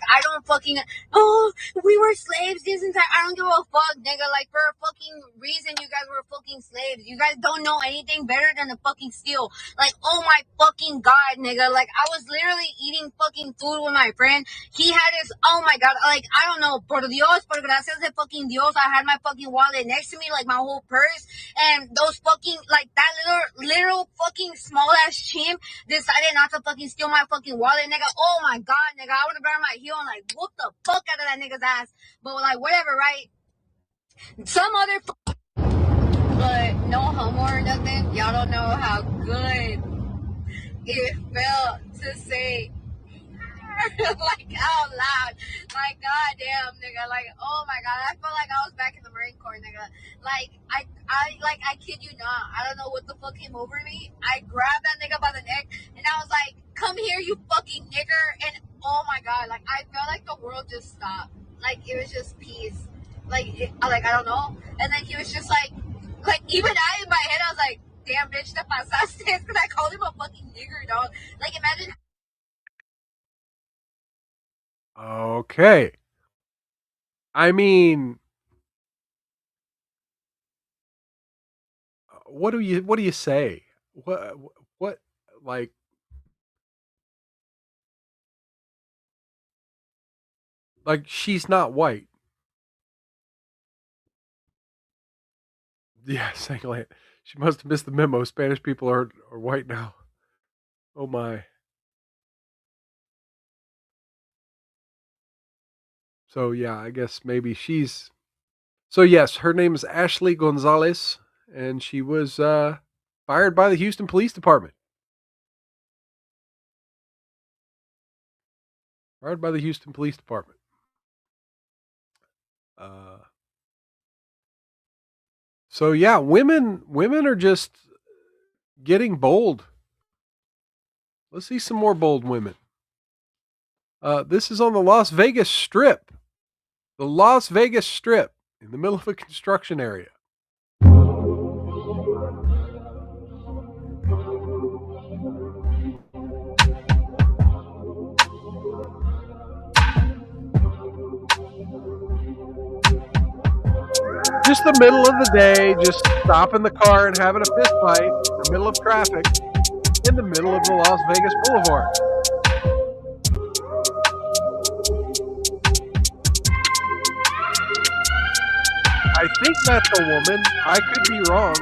I don't fucking, oh, we were slaves this entire, I don't give a fuck, nigga. Like, for a fucking reason, you guys were fucking slaves. You guys don't know anything better than to fucking steal. Like, oh my fucking god, nigga. Like, I was literally eating fucking food with my friend. He had his, oh my god, like, I don't know, por Dios, por gracias de fucking Dios, I had my fucking wallet next to me, like my whole purse, and those fucking, like, that little fucking small ass chimp decided not to fucking steal my fucking wallet, nigga. Oh my god, nigga, I would have grabbed my heel and like whooped the fuck out of that nigga's ass, but like, whatever, right? Some other but no homo or nothing. Y'all don't know how good it felt to say like out loud. Like goddamn, nigga. Like oh my god, I felt like I was back in the Marine Corps, nigga. Like I kid you not. I don't know what the fuck came over me. I grabbed that nigga by the neck and I was like, "Come here, you fucking nigger!" And oh my god, like I felt like the world just stopped. Like it was just peace. Like I don't know. And then he was just like even I in my head I was like, "Damn bitch, te pasaste," because I called him a fucking nigger, dog. Like imagine. Okay. I mean, what do you say? What like she's not white. Yeah, saying like she must have missed the memo. Spanish people are white now. Oh my. So yeah, I guess maybe she's. So yes, her name is Ashley Gonzalez, and she was fired by the Houston Police Department. Fired by the Houston Police Department. So yeah, women are just getting bold. Let's see some more bold women. This is on the Las Vegas Strip. The Las Vegas Strip in the middle of a construction area. Just the middle of the day, just stopping the car and having a fist fight in the middle of traffic in the middle of the Las Vegas Boulevard. I think that's a woman. I could be wrong.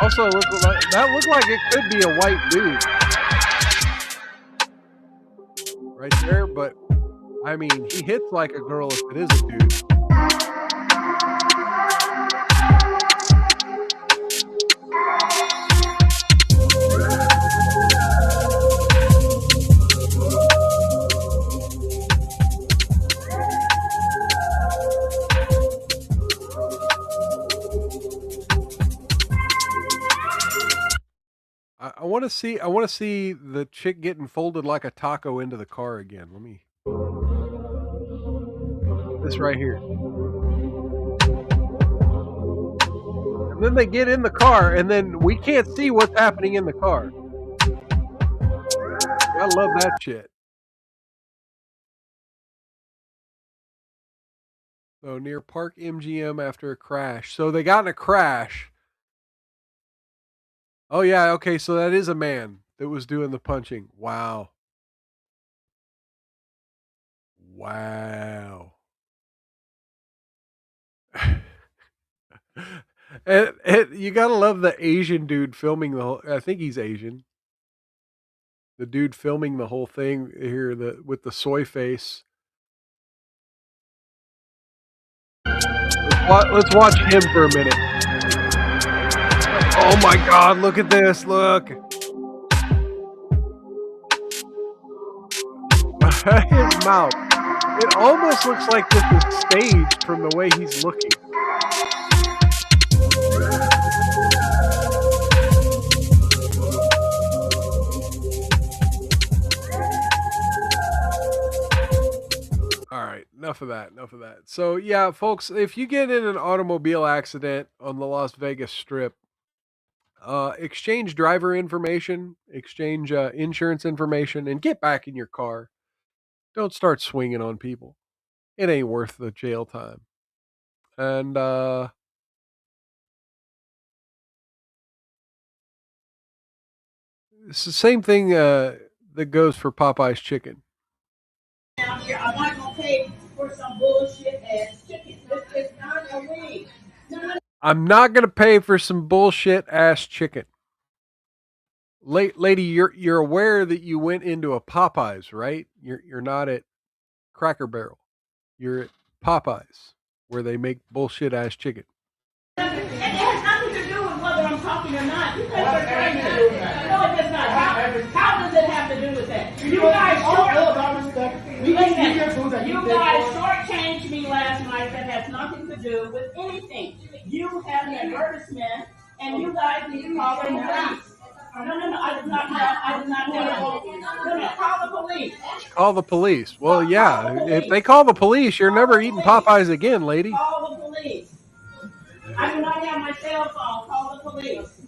Also, that looked like it could be a white dude right there, but I mean, he hits like a girl if it is a dude. I want to see the chick getting folded like a taco into the car again. Let me. This right here. And then they get in the car, and then we can't see what's happening in the car. I love that shit. So near Park MGM after a crash. So they got in a crash. Oh yeah, okay, so that is a man that was doing the punching. Wow. Wow. and you gotta love the Asian dude filming the whole. I think he's Asian. The dude filming the whole thing here, with the soy face. Let's watch him for a minute. Oh my God! Look at this! Look. His mouth. It almost looks like this is staged from the way he's looking. All right, enough of that. So yeah, folks, if you get in an automobile accident on the Las Vegas Strip, exchange driver information, exchange insurance information, and get back in your car. Don't start swinging on people. It ain't worth the jail time. And it's the same thing that goes for Popeye's chicken. Down here, I'm not gonna pay for some bullshit ass chicken. It's not a week. I'm not gonna pay for some bullshit ass chicken. Lady, you're aware that you went into a Popeyes, right? You're not at Cracker Barrel. You're at Popeyes, where they make bullshit ass chicken. And it has nothing to do with whether I'm talking or not. You guys are trying to. No, it does not. How have to do with that? You guys shortchanged me last night. That has nothing to do with anything. You have an advertisement, and you guys need to call the police. No, I did not have. No, call the police. Call the police. Well, yeah. If they call the police, you're never eating Popeyes again, lady. Call the police. I do not have my cell phone. Call the police.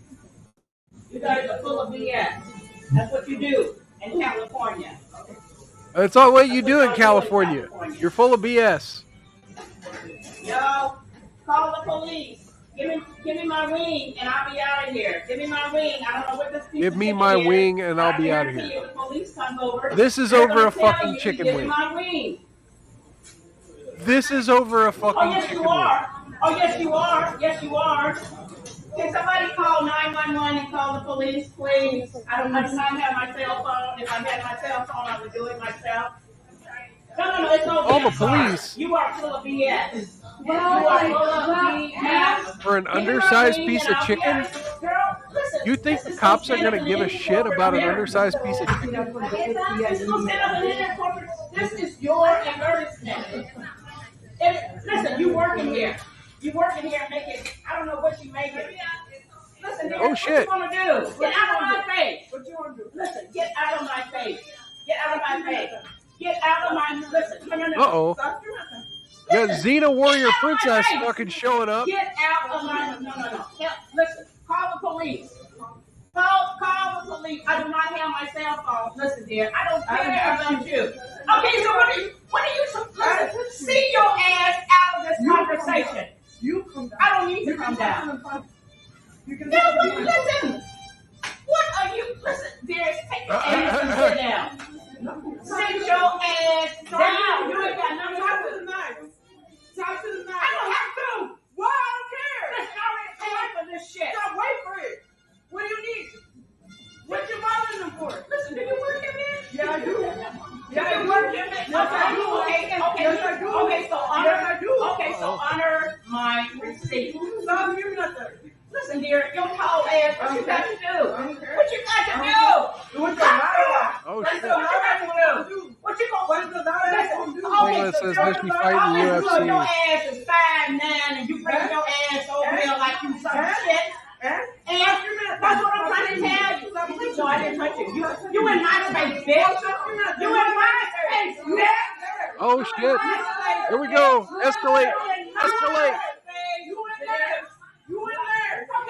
You guys are full of BS. That's what you do in California. That's all what you do in California. You're full of BS. Yo, call the police. Give me my wing and I'll be out of here. Give me my wing. I don't know what this piece Give of me chicken my is. wing and I'll be out of here. The police comes over. This is over a fucking chicken Give wing. me my wing. This is over a fucking Oh, yes, chicken you are. wing. Oh, yes, you are. Yes, you are. Can somebody call 911 and call the police, please? I do not have my cell phone. If I had my cell phone, I would do it myself. No, it's no All the BS, sorry. police. You are full of BS. You are full of BS. For an undersized piece of chicken? You think the cops are going to give a shit about an undersized piece of chicken? This is your advertisement. Listen, you working here. You working here making, I don't know what you making. Listen, Oh, shit. What you want to do? Get out of my face. What you want to do? Listen, get out of my face. Get out of my face. Get out of my, listen. No. Uh-oh. You got Xena Warrior Princess fucking showing up. Get out of my, no. Listen, call the police. Call the police. I do not have my cell phone. Listen, dear, I don't care about you. Okay, so what are you, listen, see your ass out of this conversation. I don't need to come down. Listen. What are you, listen, dear, take your ass and sit down. Sit your ass down. You ain't got nothing to do. Talk to the knife. I don't have to. Why? I don't care. Listen, I already paid for this shit. Stop, wait for it. What do you need? What you bothering them for? Listen, do you work in there? Yeah, I do. Yeah, you work in there? Okay. Yes, I do. Okay, so honor. Yes, I do. Okay, so honor my receipt. Stop giving me nothing. Listen, dear, your tall ass, what you got to do? What you got to do? What you got to do? What you going to do? It says must be fighting UFC. Your ass is 5'9" and you bring your ass over here like you some shit. And that's what I'm trying to tell you. No, I didn't touch you. You in my space, bitch. You in my space, bitch. Oh, shit. Here we go. Escalate. You in there.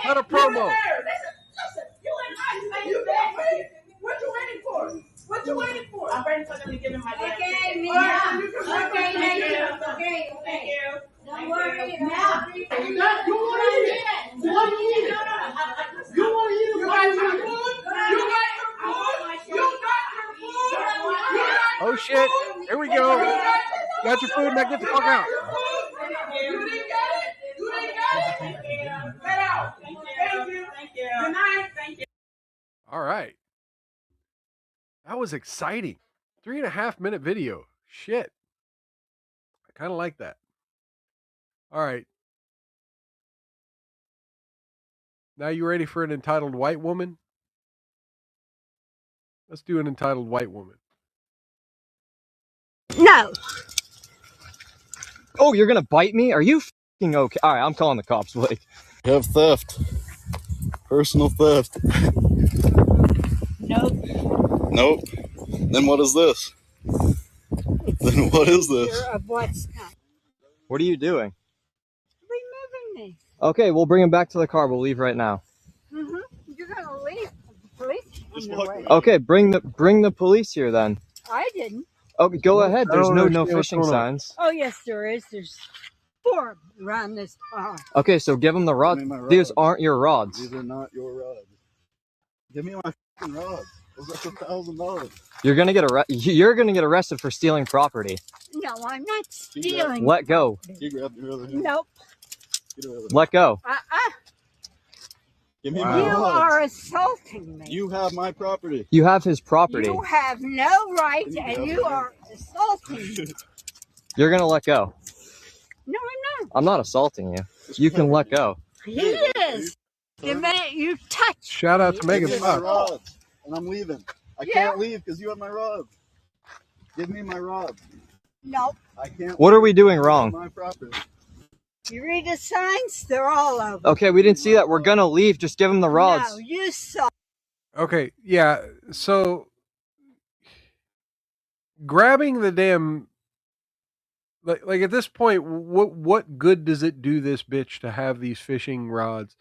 Not a promo. Listen, you in my space, bitch. What you waiting for? I'm waiting for them to give me my damn ticket. Thank you. Don't worry about it. You want to eat it? You want to eat it? You got your food? Oh, shit. Here we go. Got your food, now get the fuck out. You didn't get it? Thank you. Get out. Thank you. Good night. Thank you. All right. That was exciting. 3.5-minute video. Shit. I kind of like that. All right. Now you ready for an entitled white woman? Let's do an entitled white woman. No. Oh, you're gonna bite me? Are you f***ing okay? All right, I'm calling the cops, Blake. You have theft. Personal theft. Nope. Nope. Then what is this? Then what is this? What are you doing? Removing me. Okay, we'll bring him back to the car. We'll leave right now. You're gonna leave the police? Okay, bring the police here then. I didn't. Okay, go ahead. There's no fishing signs. Oh yes, there is. There's 4 around this pond. Okay, so give him the rods. These aren't your rods. These are not your rods. Give me my fucking rods. Those are $1,000. You're gonna get arrested for stealing property. No, I'm not stealing. Let go. You grabbed your other hand. Nope. Let go. Give me my You rods. are assaulting me. You have my property. You have his property. You have no right, and you are assaulting me. You're gonna let go. No, I'm not. I'm not assaulting you. You can let go. He is. The minute you touch. Shout out to Megan Give me my Fox. rods, and I'm leaving. I can't leave because you have my rods. Give me my rods. No. I can't. What are we doing wrong? My property. You read the signs? They're all over. Okay, we didn't see that. We're gonna leave. Just give him the rods. No, you saw. Okay, yeah. So grabbing the damn like at this point, what good does it do this bitch to have these fishing rods?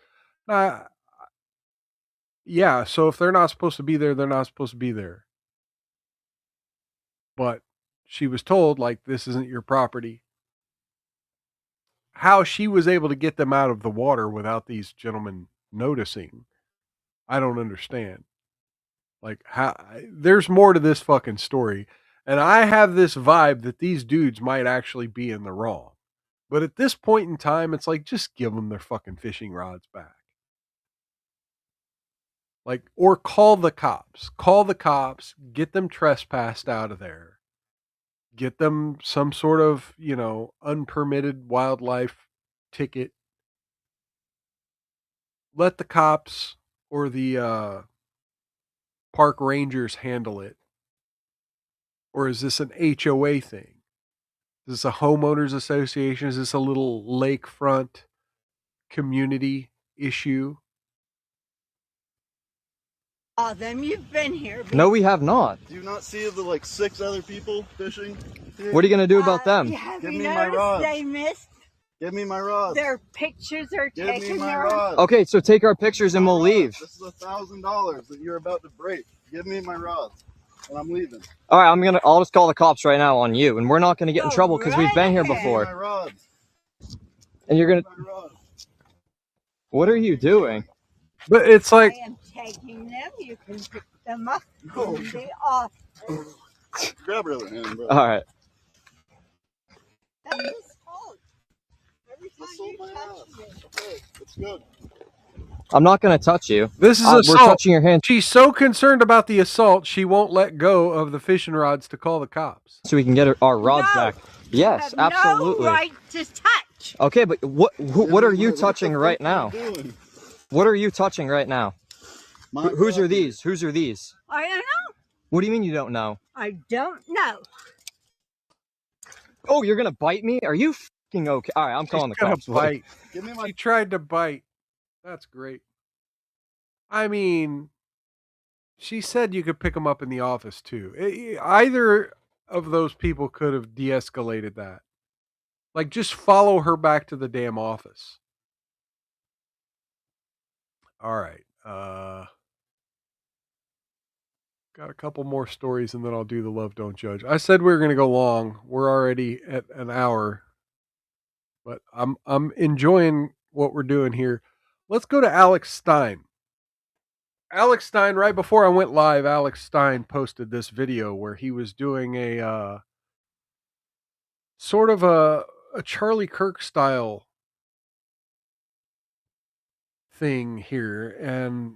Yeah, so if they're not supposed to be there, they're not supposed to be there. But she was told, like, this isn't your property. How she was able to get them out of the water without these gentlemen noticing, I don't understand. Like, how there's more to this fucking story. And I have this vibe that these dudes might actually be in the wrong. But at this point in time, it's like, just give them their fucking fishing rods back. Like, or call the cops. Call the cops, get them trespassed out of there. Get them some sort of, unpermitted wildlife ticket. Let the cops or the park rangers handle it. Or is this an HOA thing? Is this a homeowners association? Is this a little lakefront community issue? Them, you've been here. No, we have not. Do you not see the like 6 other people fishing here? What are you gonna do about them? Give me my rods. They missed. Give me my rods. Their pictures are taken. Give me my rods. Okay, so take our pictures and we'll leave. This is $1,000 that you're about to break. Give me my rods, and I'm leaving. All right, I'll just call the cops right now on you, and we're not gonna get in trouble because we've been here before. Give me my rods. And you're gonna. What are you doing? But it's like, I am taking them. You can pick them up in the office. Grab her other hand, bro. All right. That's his fault. Every time you touch me. Okay, it's good. I'm not gonna touch you. This is assault. We're touching your hand. She's so concerned about the assault, she won't let go of the fishing rods to call the cops. So we can get our rods back. Yes, You have absolutely. no right to touch. Okay, but what are you touching right now? What are you touching right now? Whose are these? Whose are these? I don't know. What do you mean you don't know? I don't know. Oh, you're gonna bite me? Are you fucking okay? All right, I'm calling the cops. Bite. She tried to bite. That's great. I mean, she said you could pick them up in the office too. Either of those people could have de-escalated that. Like, just follow her back to the damn office. All right. Got a couple more stories and then I'll do the Love Don't Judge. I said we were going to go long. We're already at an hour. But I'm enjoying what we're doing here. Let's go to Alex Stein. Alex Stein, right before I went live, Alex Stein posted this video where he was doing a sort of a Charlie Kirk style thing here. And,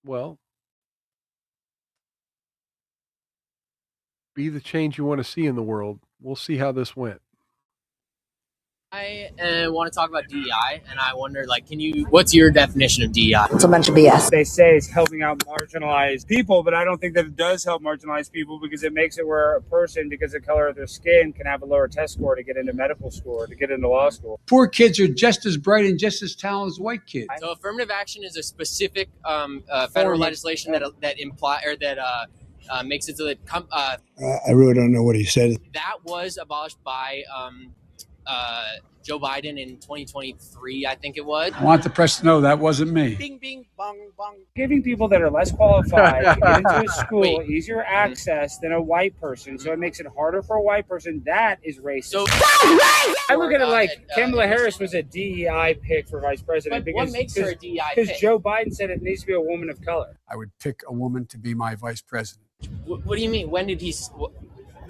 well, be the change you want to see in the world. We'll see how this went. I want to talk about DEI, and I wonder, what's your definition of DEI? It's a bunch of BS. They say it's helping out marginalized people, but I don't think that it does help marginalized people because it makes it where a person, because of the color of their skin, can have a lower test score to get into medical school or to get into law school. Poor kids are just as bright and just as talented as white kids. So affirmative action is a specific federal legislation that makes it so that I really don't know what he said. that was abolished by Joe Biden in 2023, I think it was. I want the press to know that wasn't me. Bing, bing, bong, bong. Giving people that are less qualified to get into a school easier access than a white person, so it makes it harder for a white person. That is racist. I look at it like Kamala Harris was a DEI pick for vice president. But what makes her a DEI Because pick? Joe Biden said it needs to be a woman of color. I would pick a woman to be my vice president. What do you mean? When did he? What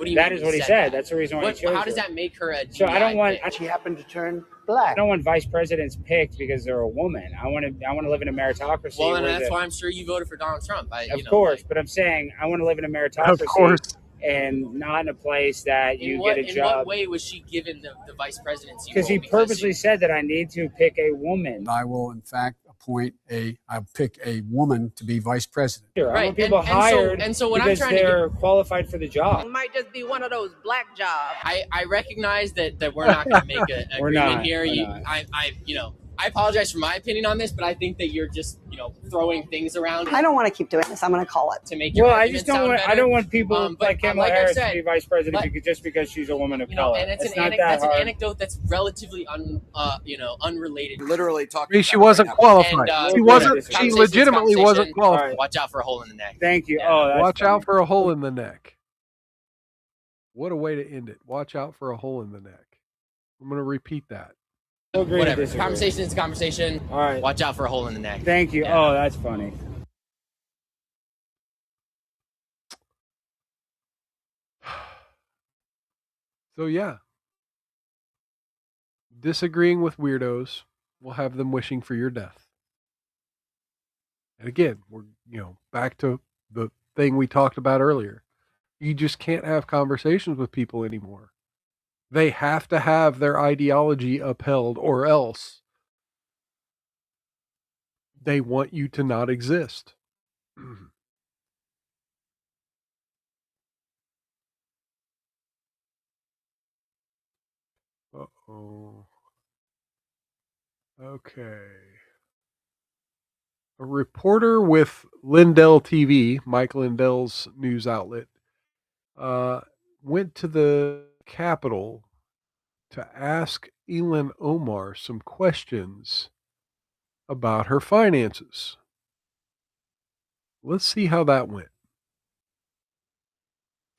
do you That mean is what he said said. that? That's the reason why he chose How does her. that make her a DEI So I don't want. pick? She happened to turn black. I don't want vice presidents picked because they're a woman. I want to live in a meritocracy. Well, and where that's why I'm sure you voted for Donald Trump. Of course, but I'm saying I want to live in a meritocracy. Of course. And not in a place that you get a job. In what way was she given the vice presidency? Because he purposely said that I need to pick a woman. I will, in fact, I'll pick a woman to be vice president. Sure, I Right. want people And hired so what I'm because trying to they're qualified for the job. It might just be one of those black jobs. I recognize that we're not going to make an We're agreement not, here. we're not. I apologize for my opinion on this, but I think that you're just throwing things around. I don't want to keep doing this. I'm going to call it. To make your Well, I argument just don't sound want. better. I don't want people But, like Kamala like I've Harris said, to be vice president but- just because she's a woman of You know, color. and it's not an that hard. anecdote that's relatively unrelated. Literally I talking. mean, she wasn't qualified. And, She legitimately wasn't qualified. Watch out for a hole in the neck. Thank you. Oh, that's Watch funny. out for a hole in the neck. What a way to end it. Watch out for a hole in the neck. I'm going to repeat that. Agree to Whatever. disagree. Conversation is conversation. All right. Watch out for a hole in the neck. Thank you. Yeah. Oh, that's funny. So yeah, disagreeing with weirdos will have them wishing for your death. And again, we're back to the thing we talked about earlier. You just can't have conversations with people anymore. They have to have their ideology upheld, or else they want you to not exist. Uh-oh. Okay. A reporter with Lindell TV, Mike Lindell's news outlet, went to the Capitol to ask Ilhan Omar some questions about her finances. Let's see how that went.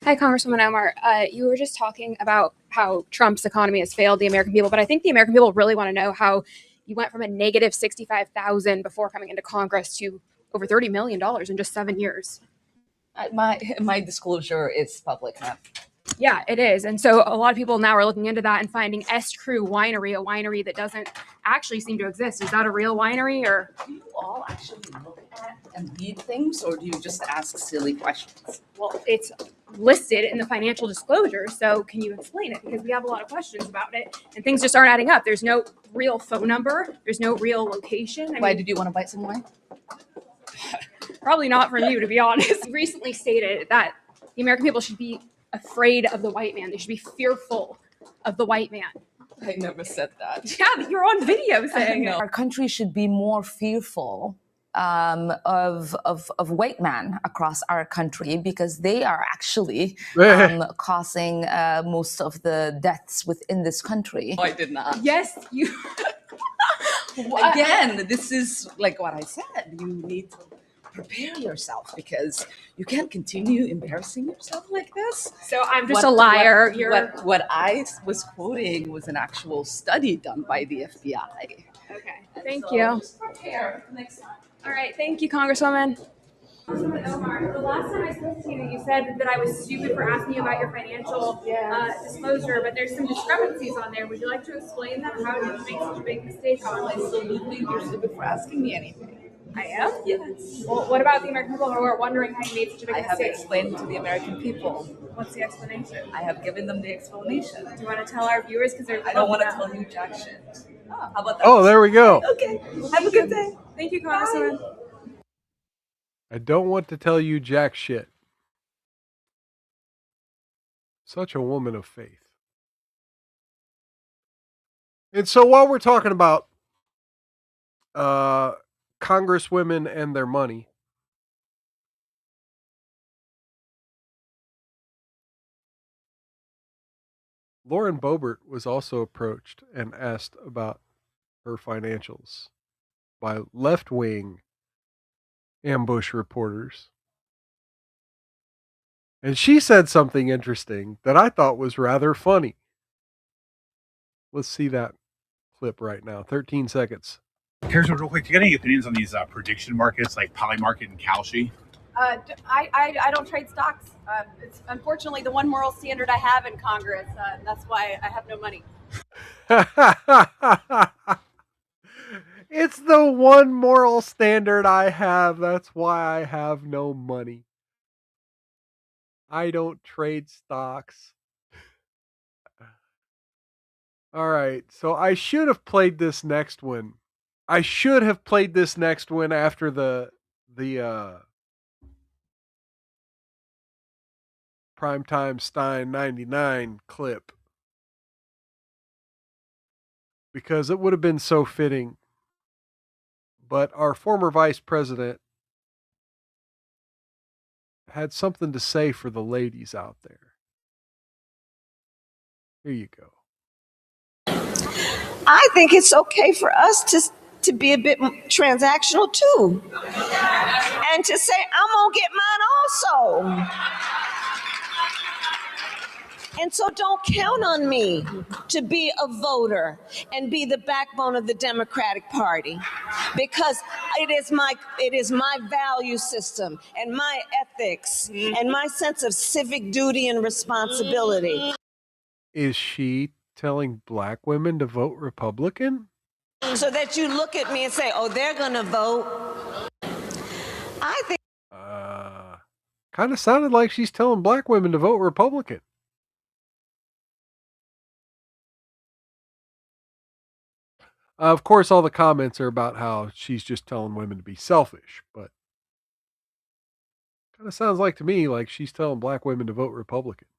Hi, Congresswoman Omar. You were just talking about how Trump's economy has failed the American people, but I think the American people really want to know how you went from a negative 65,000 before coming into Congress to over $30 million in just 7 years. My disclosure is public now. Yeah, it is. And so a lot of people now are looking into that and finding S. Crew Winery, a winery that doesn't actually seem to exist. Is that a real winery, or? Do you all actually look at and read things, or do you just ask silly questions? Well, it's listed in the financial disclosure, so can you explain it? Because we have a lot of questions about it, and things just aren't adding up. There's no real phone number. There's no real location. Why did you want to buy some wine? Probably not from you, to be honest. You recently stated that the American people should be afraid of the white man. They should be fearful of the white man. I never said that. Yeah, you're on video saying it. Our country should be more fearful of white men across our country, because they are actually causing most of the deaths within this country. No, I did not. Yes, you. Again, this is like what I said. You need to prepare yourself, because you can't continue embarrassing yourself like this. So I'm just a liar. What I was quoting was an actual study done by the FBI. Okay, thank you. Just prepare next time. All right, thank you, Congresswoman. Omar, the last time I spoke to you, you said that I was stupid for asking you about your financial disclosure, but there's some discrepancies on there. Would you like to explain them? How did you make such a big mistake on this? Absolutely, you're stupid for asking me anything. I am? Yes. Well, what about the American people who are wondering how you made such a big I have mistake? explained to the American people. What's the explanation? I have given them the explanation. Do you want to tell our viewers? Because I don't want to tell you jack shit. How about that? Oh, there we go. Okay. Have a good day. Thank you, Congresswoman. I don't want to tell you jack shit. Such a woman of faith. And so while we're talking about congresswomen and their money, Lauren Boebert was also approached and asked about her financials by left-wing ambush reporters. And she said something interesting that I thought was rather funny. Let's see that clip right now. 13 seconds. Here's real quick. Do you got any opinions on these prediction markets like Polymarket and Kalshi? I don't trade stocks. It's unfortunately the one moral standard I have in Congress. That's why I have no money. It's the one moral standard I have. That's why I have no money. I don't trade stocks. All right. So I should have played this next one I should have played this next one after the Primetime Stein 99 clip, because it would have been so fitting. But our former vice president had something to say for the ladies out there. Here you go. I think it's okay for us to be a bit transactional too. And to say, I'm gonna get mine also. And so don't count on me to be a voter and be the backbone of the Democratic Party, because it is my value system and my ethics and my sense of civic duty and responsibility. Is she telling black women to vote Republican? So that you look at me and say, oh, they're gonna vote. I think kind of sounded like she's telling black women to vote Republican. Of course, all the comments are about how she's just telling women to be selfish, but kind of sounds like to me like she's telling black women to vote Republican.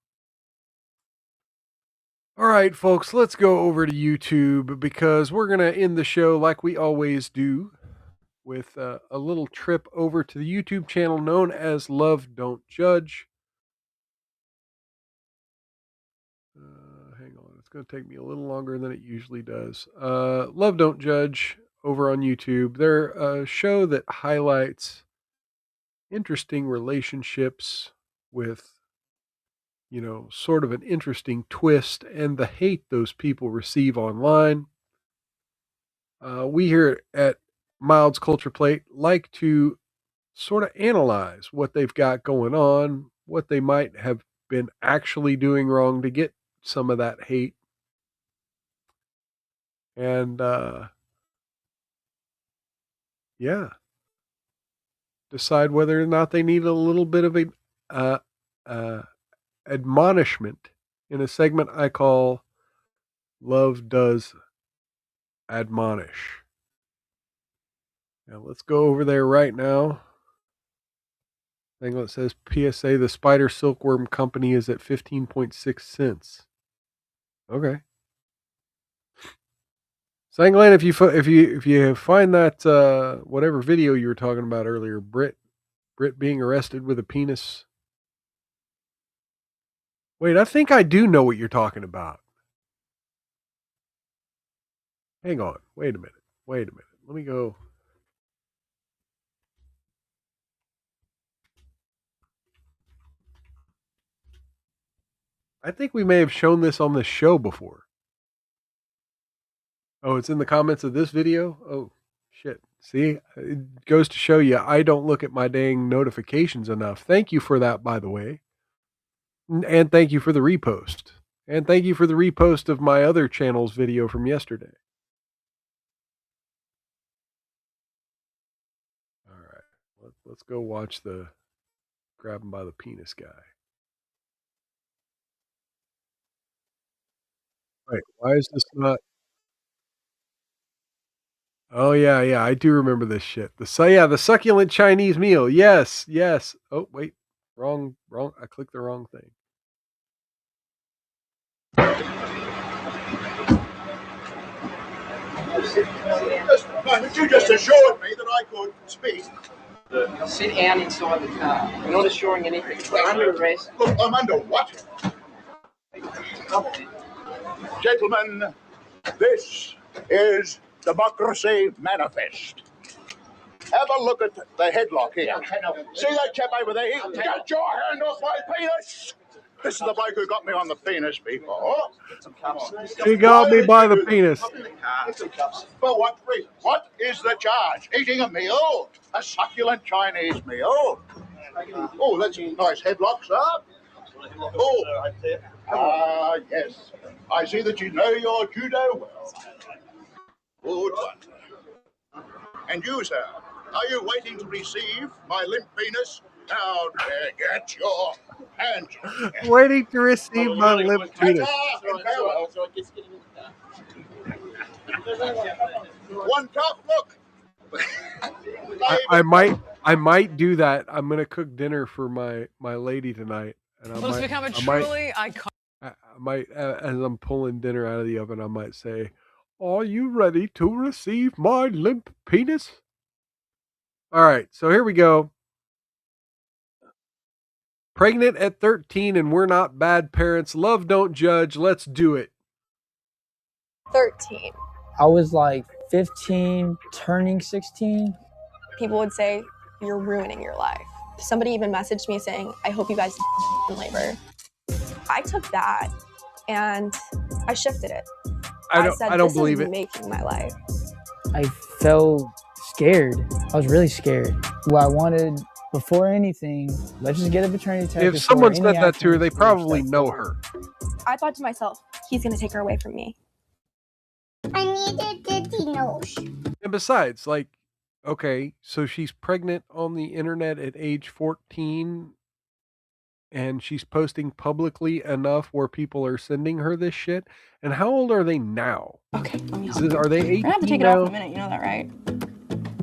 All right, folks, let's go over to YouTube, because we're going to end the show like we always do with a little trip over to the YouTube channel known as Love Don't Judge. Hang on, it's going to take me a little longer than it usually does. Love Don't Judge over on YouTube. They're a show that highlights interesting relationships with, sort of an interesting twist and the hate those people receive online. We here at Mild's Culture Plate like to sort of analyze what they've got going on, what they might have been actually doing wrong to get some of that hate. And, decide whether or not they need a little bit of a admonishment in a segment I call Love Does Admonish. Now let's go over there right now. Thing that says PSA, the Spider Silkworm Company is at 15.6 cents. Okay. Sanglan, if you find that whatever video you were talking about earlier, Brit being arrested with a penis. Wait, I think I do know what you're talking about. Hang on. Wait a minute. Let me go. I think we may have shown this on this show before. Oh, it's in the comments of this video? Oh, shit. See, it goes to show you I don't look at my dang notifications enough. Thank you for that, by the way. And thank you for the repost. And thank you for the repost of my other channel's video from yesterday. All right. Let's go watch the grab him by the penis guy. Wait, why is this not? Oh yeah, I do remember this shit. The succulent Chinese meal. Yes. Oh wait, wrong. I clicked the wrong thing. You just assured me that I could speak. Sit down inside the car. We're not assuring anything. We're under arrest. Look, I'm under what? Gentlemen, this is Democracy Manifest. Have a look at the headlock here. See that chap over there? Get your hand off my penis! This is the bloke who got me on the penis before. He got me by the penis. For what reason? What is the charge? Eating a meal? A succulent Chinese meal? Oh, that's a nice headlock, sir. Oh, yes. I see that you know your judo well. Good one. And you, sir, are you waiting to receive my limp penis? Now, get your hands. Waiting to receive my limp penis. One cup, look. I might do that. I'm gonna cook dinner for my lady tonight, and Well, it's become a truly iconic. I might, as I'm pulling dinner out of the oven, I might say, "Are you ready to receive my limp penis?" All right, so here we go. Pregnant at 13, and we're not bad parents. Love, don't judge. Let's do it. 13. I was like 15, turning 16. People would say, you're ruining your life. Somebody even messaged me saying, I hope you guys in labor. I took that and I shifted it. I don't believe this it. is making my life. I felt scared. I was really scared. What I wanted before anything, let's just get a paternity test. If someone said that to her, they probably know her. I thought to myself, he's going to take her away from me. I need a titty nose. And besides, like, okay, so she's pregnant on the internet at age 14, and she's posting publicly enough where people are sending her this shit. And how old are they now? Okay, let me Are they 18 We're gonna have to take it now? off in a minute, you know that, right?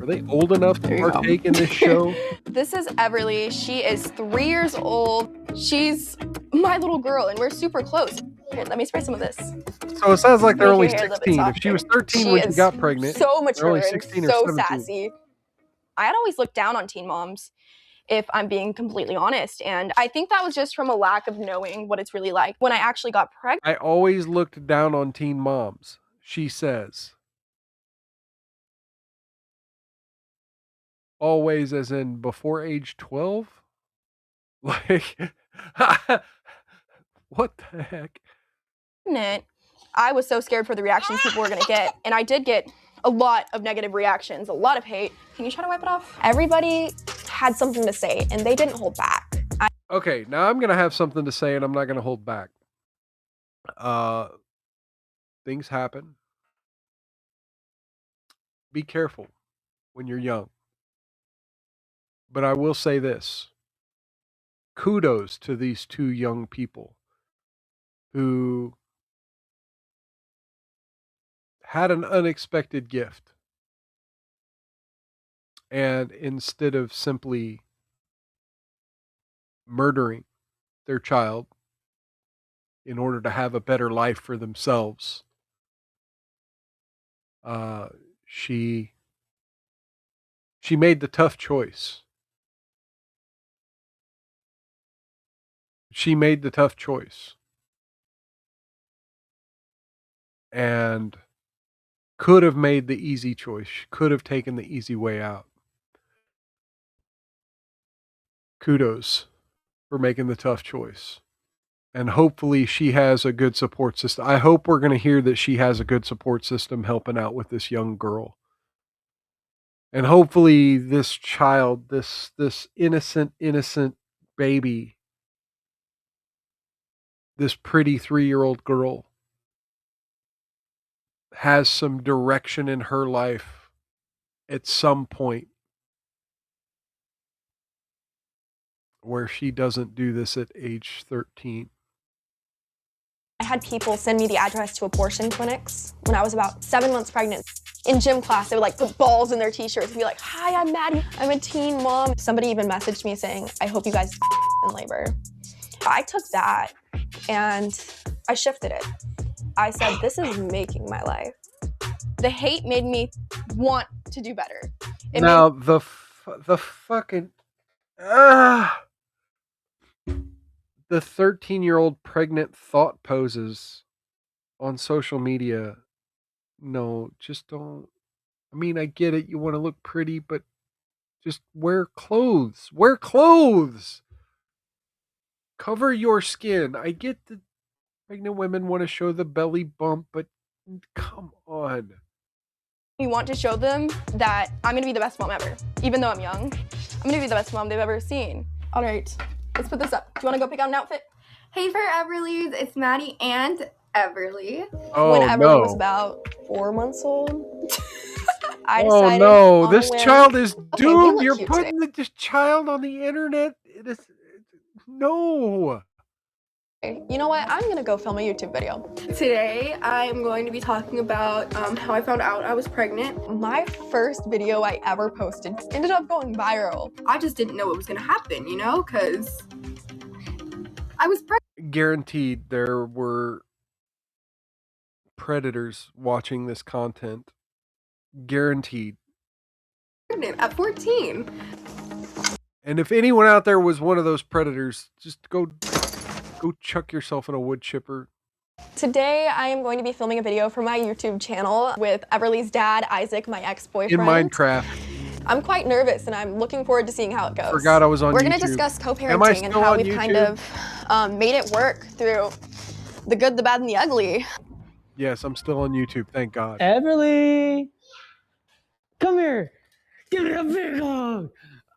Are they old enough to partake in this show? This is Everly. She is 3 years old. She's my little girl, and we're super close. Here, let me spray some of this. So it sounds like they're Make only your hair a little bit 16. If she was 13 when she is got pregnant, so they're only mature and 16 or so 17. sassy. I had always looked down on teen moms, if I'm being completely honest, and I think that was just from a lack of knowing what it's really like. When I actually got pregnant, I always looked down on teen moms, she says. Always, as in before age 12? Like, what the heck? I was so scared for the reactions people were gonna get, and I did get a lot of negative reactions, a lot of hate. Can you try to wipe it off? Everybody had something to say, and they didn't hold back. Okay, now I'm going to have something to say, and I'm not going to hold back. Things happen. Be careful when you're young. But I will say this. Kudos to these two young people who had an unexpected gift. And instead of simply murdering their child in order to have a better life for themselves, she made the tough choice. She made the tough choice. And could have made the easy choice, could have taken the easy way out. Kudos for making the tough choice. And hopefully she has a good support system. I hope we're going to hear that she has a good support system helping out with this young girl. And hopefully this child, this innocent baby, this pretty 3-year-old girl, has some direction in her life at some point where she doesn't do this at age 13. I had people send me the address to abortion clinics when I was about 7 months pregnant. In gym class, they would like put balls in their t-shirts and be like, hi, I'm Maddie, I'm a teen mom. Somebody even messaged me saying, I hope you guys in labor. I took that and I shifted it. I said, this is making my life. The hate made me want to do better. Now, the fucking... the 13-year-old pregnant thought poses on social media. No, just don't. I mean, I get it. You want to look pretty, but just wear clothes. Wear clothes. Cover your skin. I get that pregnant women want to show the belly bump, but come on. You want to show them that I'm going to be the best mom ever. Even though I'm young, I'm going to be the best mom they've ever seen. All right, let's put this up. Do you want to go pick out an outfit? Hey for Everly's, it's Maddie and Everly. Oh, when Everly no. was about 4 months old, I Oh decided no, on a this whim- child is Okay, we doomed. look You're cute putting this child on the internet. It is no. You know what? I'm gonna go film a YouTube video. Today, I'm going to be talking about how I found out I was pregnant. My first video I ever posted ended up going viral. I just didn't know what was gonna happen, you know, because I was pregnant. Guaranteed there were predators watching this content. Guaranteed. At 14. And if anyone out there was one of those predators, just go chuck yourself in a wood chipper. Today, I am going to be filming a video for my YouTube channel with Everly's dad, Isaac, my ex-boyfriend. In Minecraft. I'm quite nervous, and I'm looking forward to seeing how it goes. Forgot I was on We're YouTube. going to discuss co-parenting and how we've kind of made it work through the good, the bad, and the ugly. Yes, I'm still on YouTube, thank God. Everly, come here. Give me a big hug.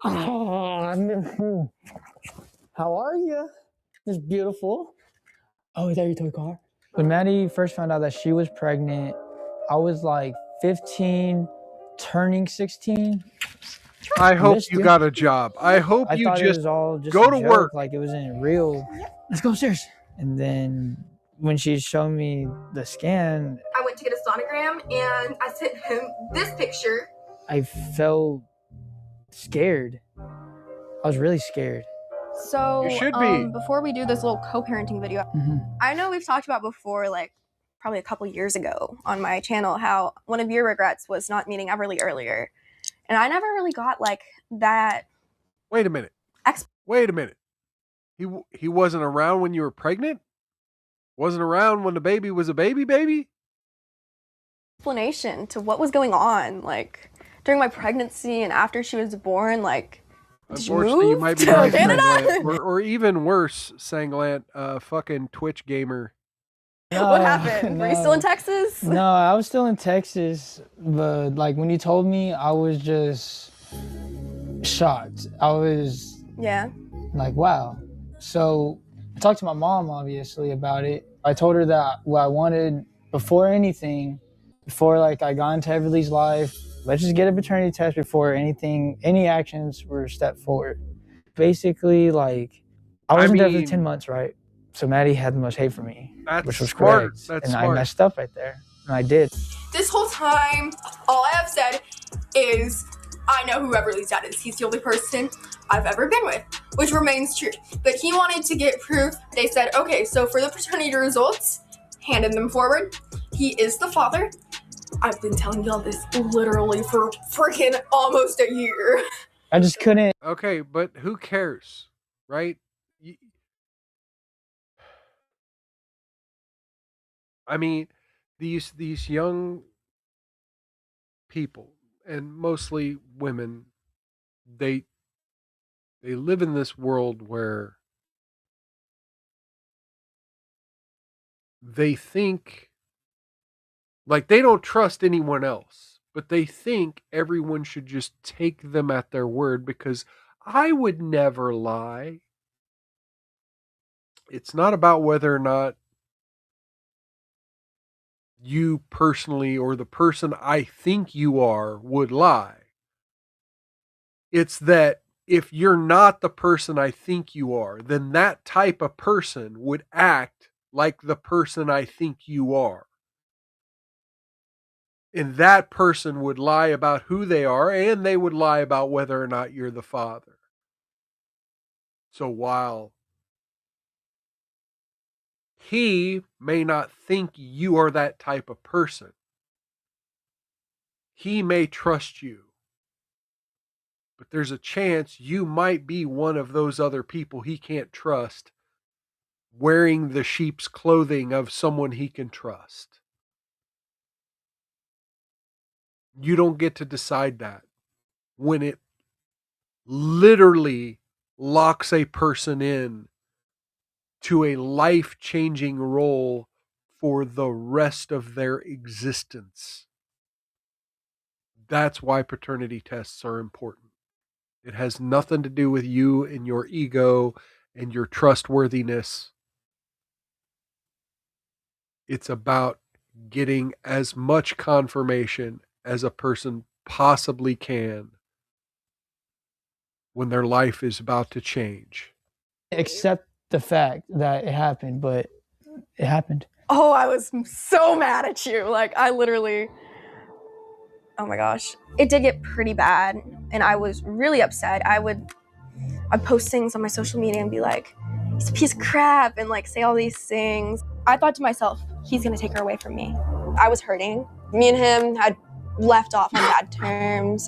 Oh, I miss you. How are you? It's beautiful. Oh, is that your toy car? When Maddie first found out that she was pregnant, I was like 15, turning 16. I hope you got a job. I hope I you thought just it was all just go a to joke, work. like it wasn't real. Let's go upstairs. And then when she showed me the scan, I went to get a sonogram and I sent him this picture. I felt scared. I was really scared. So, You should be. Before we do this little co-parenting video, I know we've talked about before, like probably a couple years ago on my channel, how one of your regrets was not meeting Everly earlier. And I never really got like that. Wait a minute. Wait a minute. He wasn't around when you were pregnant? Wasn't around when the baby was a baby? Explanation to what was going on, like during my pregnancy and after she was born, like. Unfortunately, you might be right, Sanglant. Or even worse, Sanglant, fucking Twitch gamer. What happened? Were you still in Texas? No, I was still in Texas, but like when you told me, I was just shocked. I was like, wow. So I talked to my mom, obviously, about it. I told her that what I wanted before anything, before like I got into Everly's life, let's just get a paternity test before any actions were stepped forward. Basically, like, I wasn't there for 10 months, right? So Maddie had the most hate for me, which was correct. And I messed up right there, and I did. This whole time, all I have said is, I know who Everly's dad is. He's the only person I've ever been with, which remains true. But he wanted to get proof. They said, okay, so for the paternity results, handed them forward. He is the father. I've been telling y'all this literally for freaking almost a year. I just couldn't. Okay, but who cares, right? I mean, these young people, and mostly women, they live in this world where they think, like, they don't trust anyone else, but they think everyone should just take them at their word because I would never lie. It's not about whether or not you personally or the person I think you are would lie. It's that if you're not the person I think you are, then that type of person would act like the person I think you are. And that person would lie about who they are, and they would lie about whether or not you're the father. So while he may not think you are that type of person, he may trust you. But there's a chance you might be one of those other people he can't trust, wearing the sheep's clothing of someone he can trust. You don't get to decide that when it literally locks a person in to a life-changing role for the rest of their existence. That's why paternity tests are important. It has nothing to do with you and your ego and your trustworthiness. It's about getting as much confirmation as a person possibly can when their life is about to change. Accept the fact that it happened, but it happened. Oh, I was so mad at you. Like, I literally, oh my gosh. It did get pretty bad, and I was really upset. I'd post things on my social media and be like, he's a piece of crap, and like say all these things. I thought to myself, he's gonna take her away from me. I was hurting. Me and him had left off on bad terms,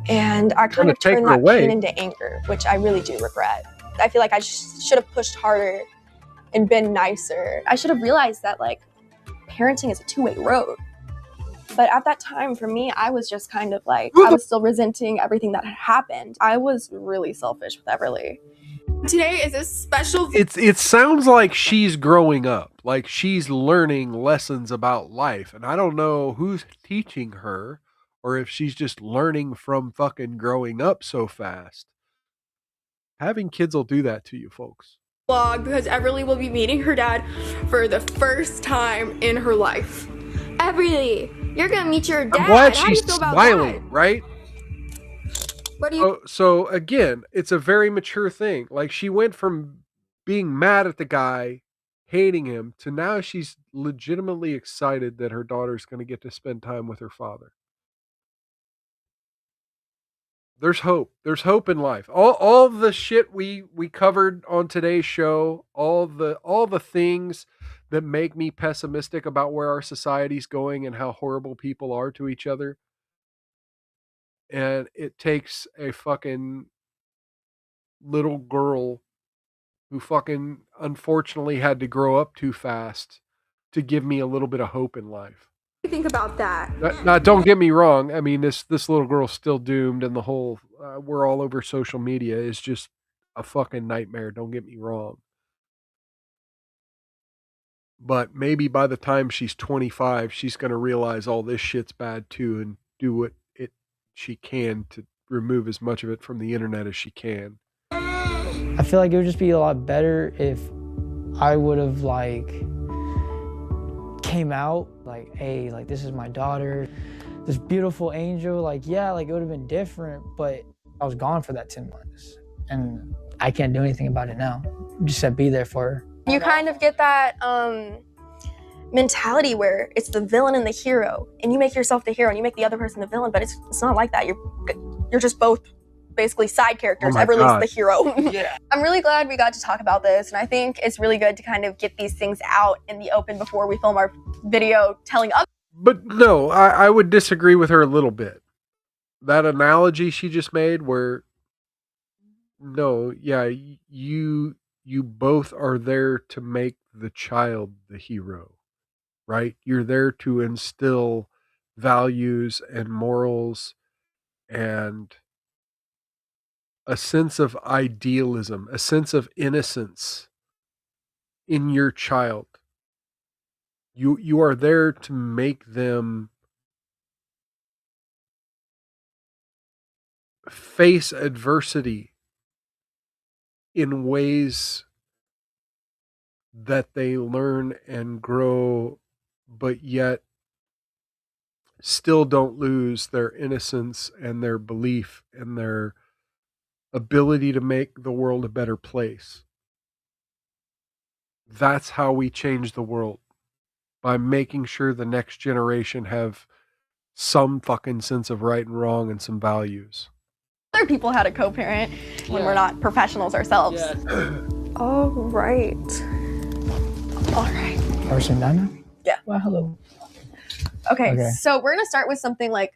and I kind of turned that pain into anger, which I really do regret. I feel like I should have pushed harder and been nicer. I should have realized that like parenting is a two-way road. But at that time, for me, I was just kind of like, I was still resenting everything that had happened. I was really selfish with Everly. Today is a special. It sounds like she's growing up, like she's learning lessons about life. And I don't know who's teaching her or if she's just learning from fucking growing up so fast. Having kids will do that to you, folks. Vlog because Everly will be meeting her dad for the first time in her life. Everly, you're gonna meet your dad. I'm glad How do you she's feel about smiling, right? What do you? So again, it's a very mature thing. Like she went from being mad at the guy, hating him, to now she's legitimately excited that her daughter's going to get to spend time with her father. There's hope. There's hope in life. All the shit we covered on today's show, all the things that make me pessimistic about where our society's going and how horrible people are to each other. And it takes a fucking little girl who fucking unfortunately had to grow up too fast to give me a little bit of hope in life. What do you think about that? Now, don't get me wrong. I mean, this little girl's still doomed, and the whole we're all over social media is just a fucking nightmare. Don't get me wrong. But maybe by the time she's 25, she's going to realize all this shit's bad too and do what she can to remove as much of it from the internet as she can. I feel like it would just be a lot better if I would have like came out like, hey, like this is my daughter, this beautiful angel. Like, yeah, like it would have been different, but I was gone for that 10 months and I can't do anything about it now. Just said be there for her. You kind of get that mentality where it's the villain and the hero, and you make yourself the hero and you make the other person the villain, but it's not like that. You're just both basically side characters. Everly's the hero. Yeah. I'm really glad we got to talk about this, and I think it's really good to kind of get these things out in the open before we film our video telling others. But no, I would disagree with her a little bit. That analogy she just made where, no, yeah, you both are there to make the child the hero, right? You're there to instill values and morals and a sense of idealism, a sense of innocence in your child. You are there to make them face adversity in ways that they learn and grow, but yet still don't lose their innocence and their belief and their ability to make the world a better place. That's how we change the world, by making sure the next generation have some fucking sense of right and wrong and some values. Other people had a co-parent when we're not professionals ourselves. All right. Person Dana? Yeah. Well, hello. Okay, so we're gonna start with something like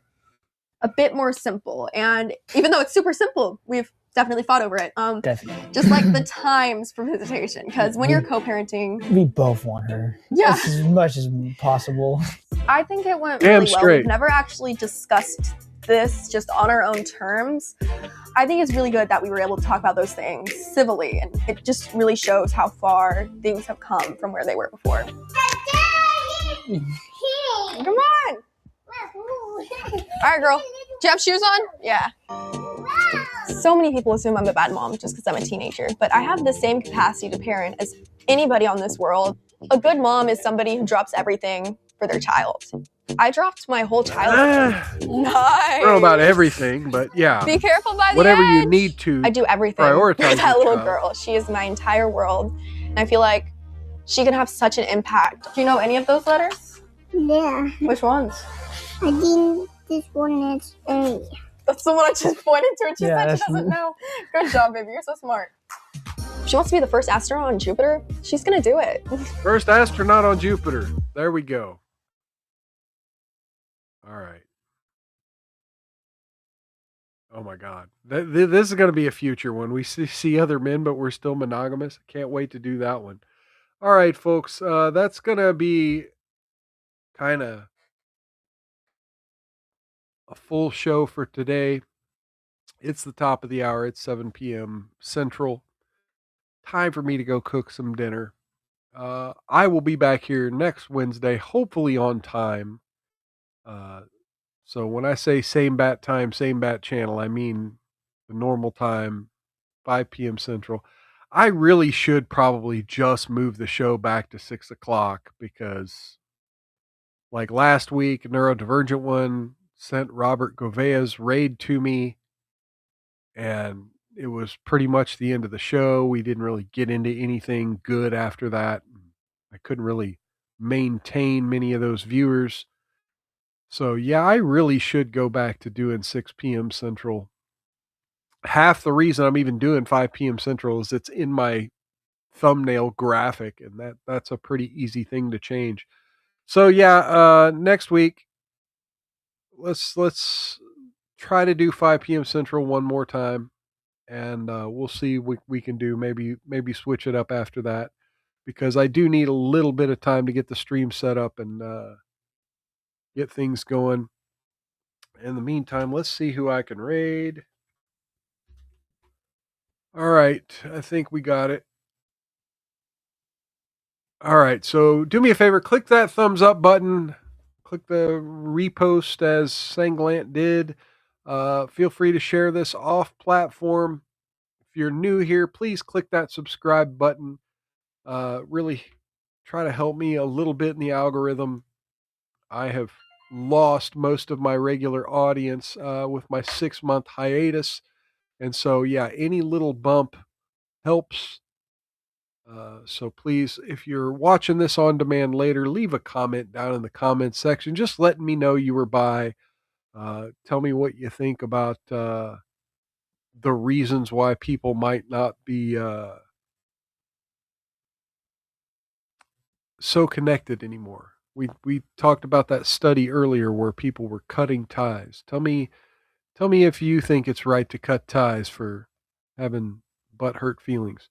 a bit more simple, and even though it's super simple, we've definitely fought over it. Definitely. Just like the times for visitation, because when you're co-parenting, We both want her. Yeah. As much as possible. I think it went Damn really well. straight. We've never actually discussed this just on our own terms. I think it's really good that we were able to talk about those things civilly, and it just really shows how far things have come from where they were before. Come on! Alright, girl. Do you have shoes on? Yeah. So many people assume I'm a bad mom just because I'm a teenager, but I have the same capacity to parent as anybody on this world. A good mom is somebody who drops everything for their child. I dropped my whole childhood. Nice. I don't know about everything, but yeah. Be careful by the whatever edge. you need to. I do everything prioritize for that your little child. girl. She is my entire world. And I feel like she can have such an impact. Do you know any of those letters? Yeah. Which ones? I think this one is A. That's the one I just pointed to and she Yeah, said she doesn't know. Good job, baby. You're so smart. If she wants to be the first astronaut on Jupiter, she's gonna do it. First astronaut on Jupiter. There we go. All right. Oh my God. This is going to be a future one. We see other men, but we're still monogamous. Can't wait to do that one. All right, folks. That's going to be kind of a full show for today. It's the top of the hour. It's 7 p.m. Central. Time for me to go cook some dinner. I will be back here next Wednesday, hopefully on time. So when I say same bat time, same bat channel, I mean the normal time, 5 p.m. Central. I really should probably just move the show back to 6 o'clock because, like last week, Neurodivergent One sent Robert Govea's raid to me, and it was pretty much the end of the show. We didn't really get into anything good after that. I couldn't really maintain many of those viewers. So, yeah, I really should go back to doing 6 p.m. Central. Half the reason I'm even doing 5 p.m. Central is it's in my thumbnail graphic, and that's a pretty easy thing to change. So, yeah, next week, let's try to do 5 p.m. Central one more time, and we'll see what we can do. Maybe switch it up after that, because I do need a little bit of time to get the stream set up and get things going. In the meantime, let's see who I can raid. All right, I think we got it. All right, so do me a favor, click that thumbs up button. Click the repost as Sanglant did. Feel free to share this off platform. If you're new here, please click that subscribe button. Really try to help me a little bit in the algorithm. I have lost most of my regular audience with my 6-month hiatus. And so, yeah, any little bump helps. So please, if you're watching this on demand later, leave a comment down in the comments section, just letting me know you were by. Tell me what you think about the reasons why people might not be so connected anymore. We talked about that study earlier where people were cutting ties. Tell me if you think it's right to cut ties for having butthurt feelings.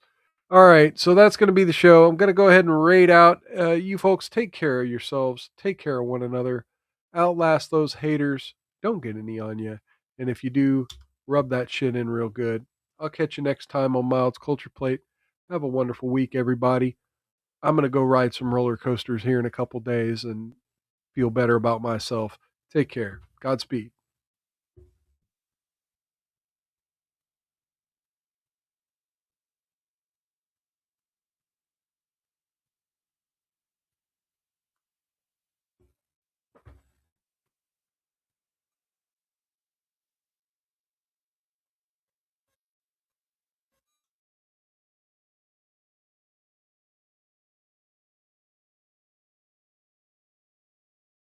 All right, so that's going to be the show. I'm going to go ahead and raid out. You folks, take care of yourselves. Take care of one another. Outlast those haters. Don't get any on you. And if you do, rub that shit in real good. I'll catch you next time on Mild's Culture Plate. Have a wonderful week, everybody. I'm going to go ride some roller coasters here in a couple days and feel better about myself. Take care. Godspeed.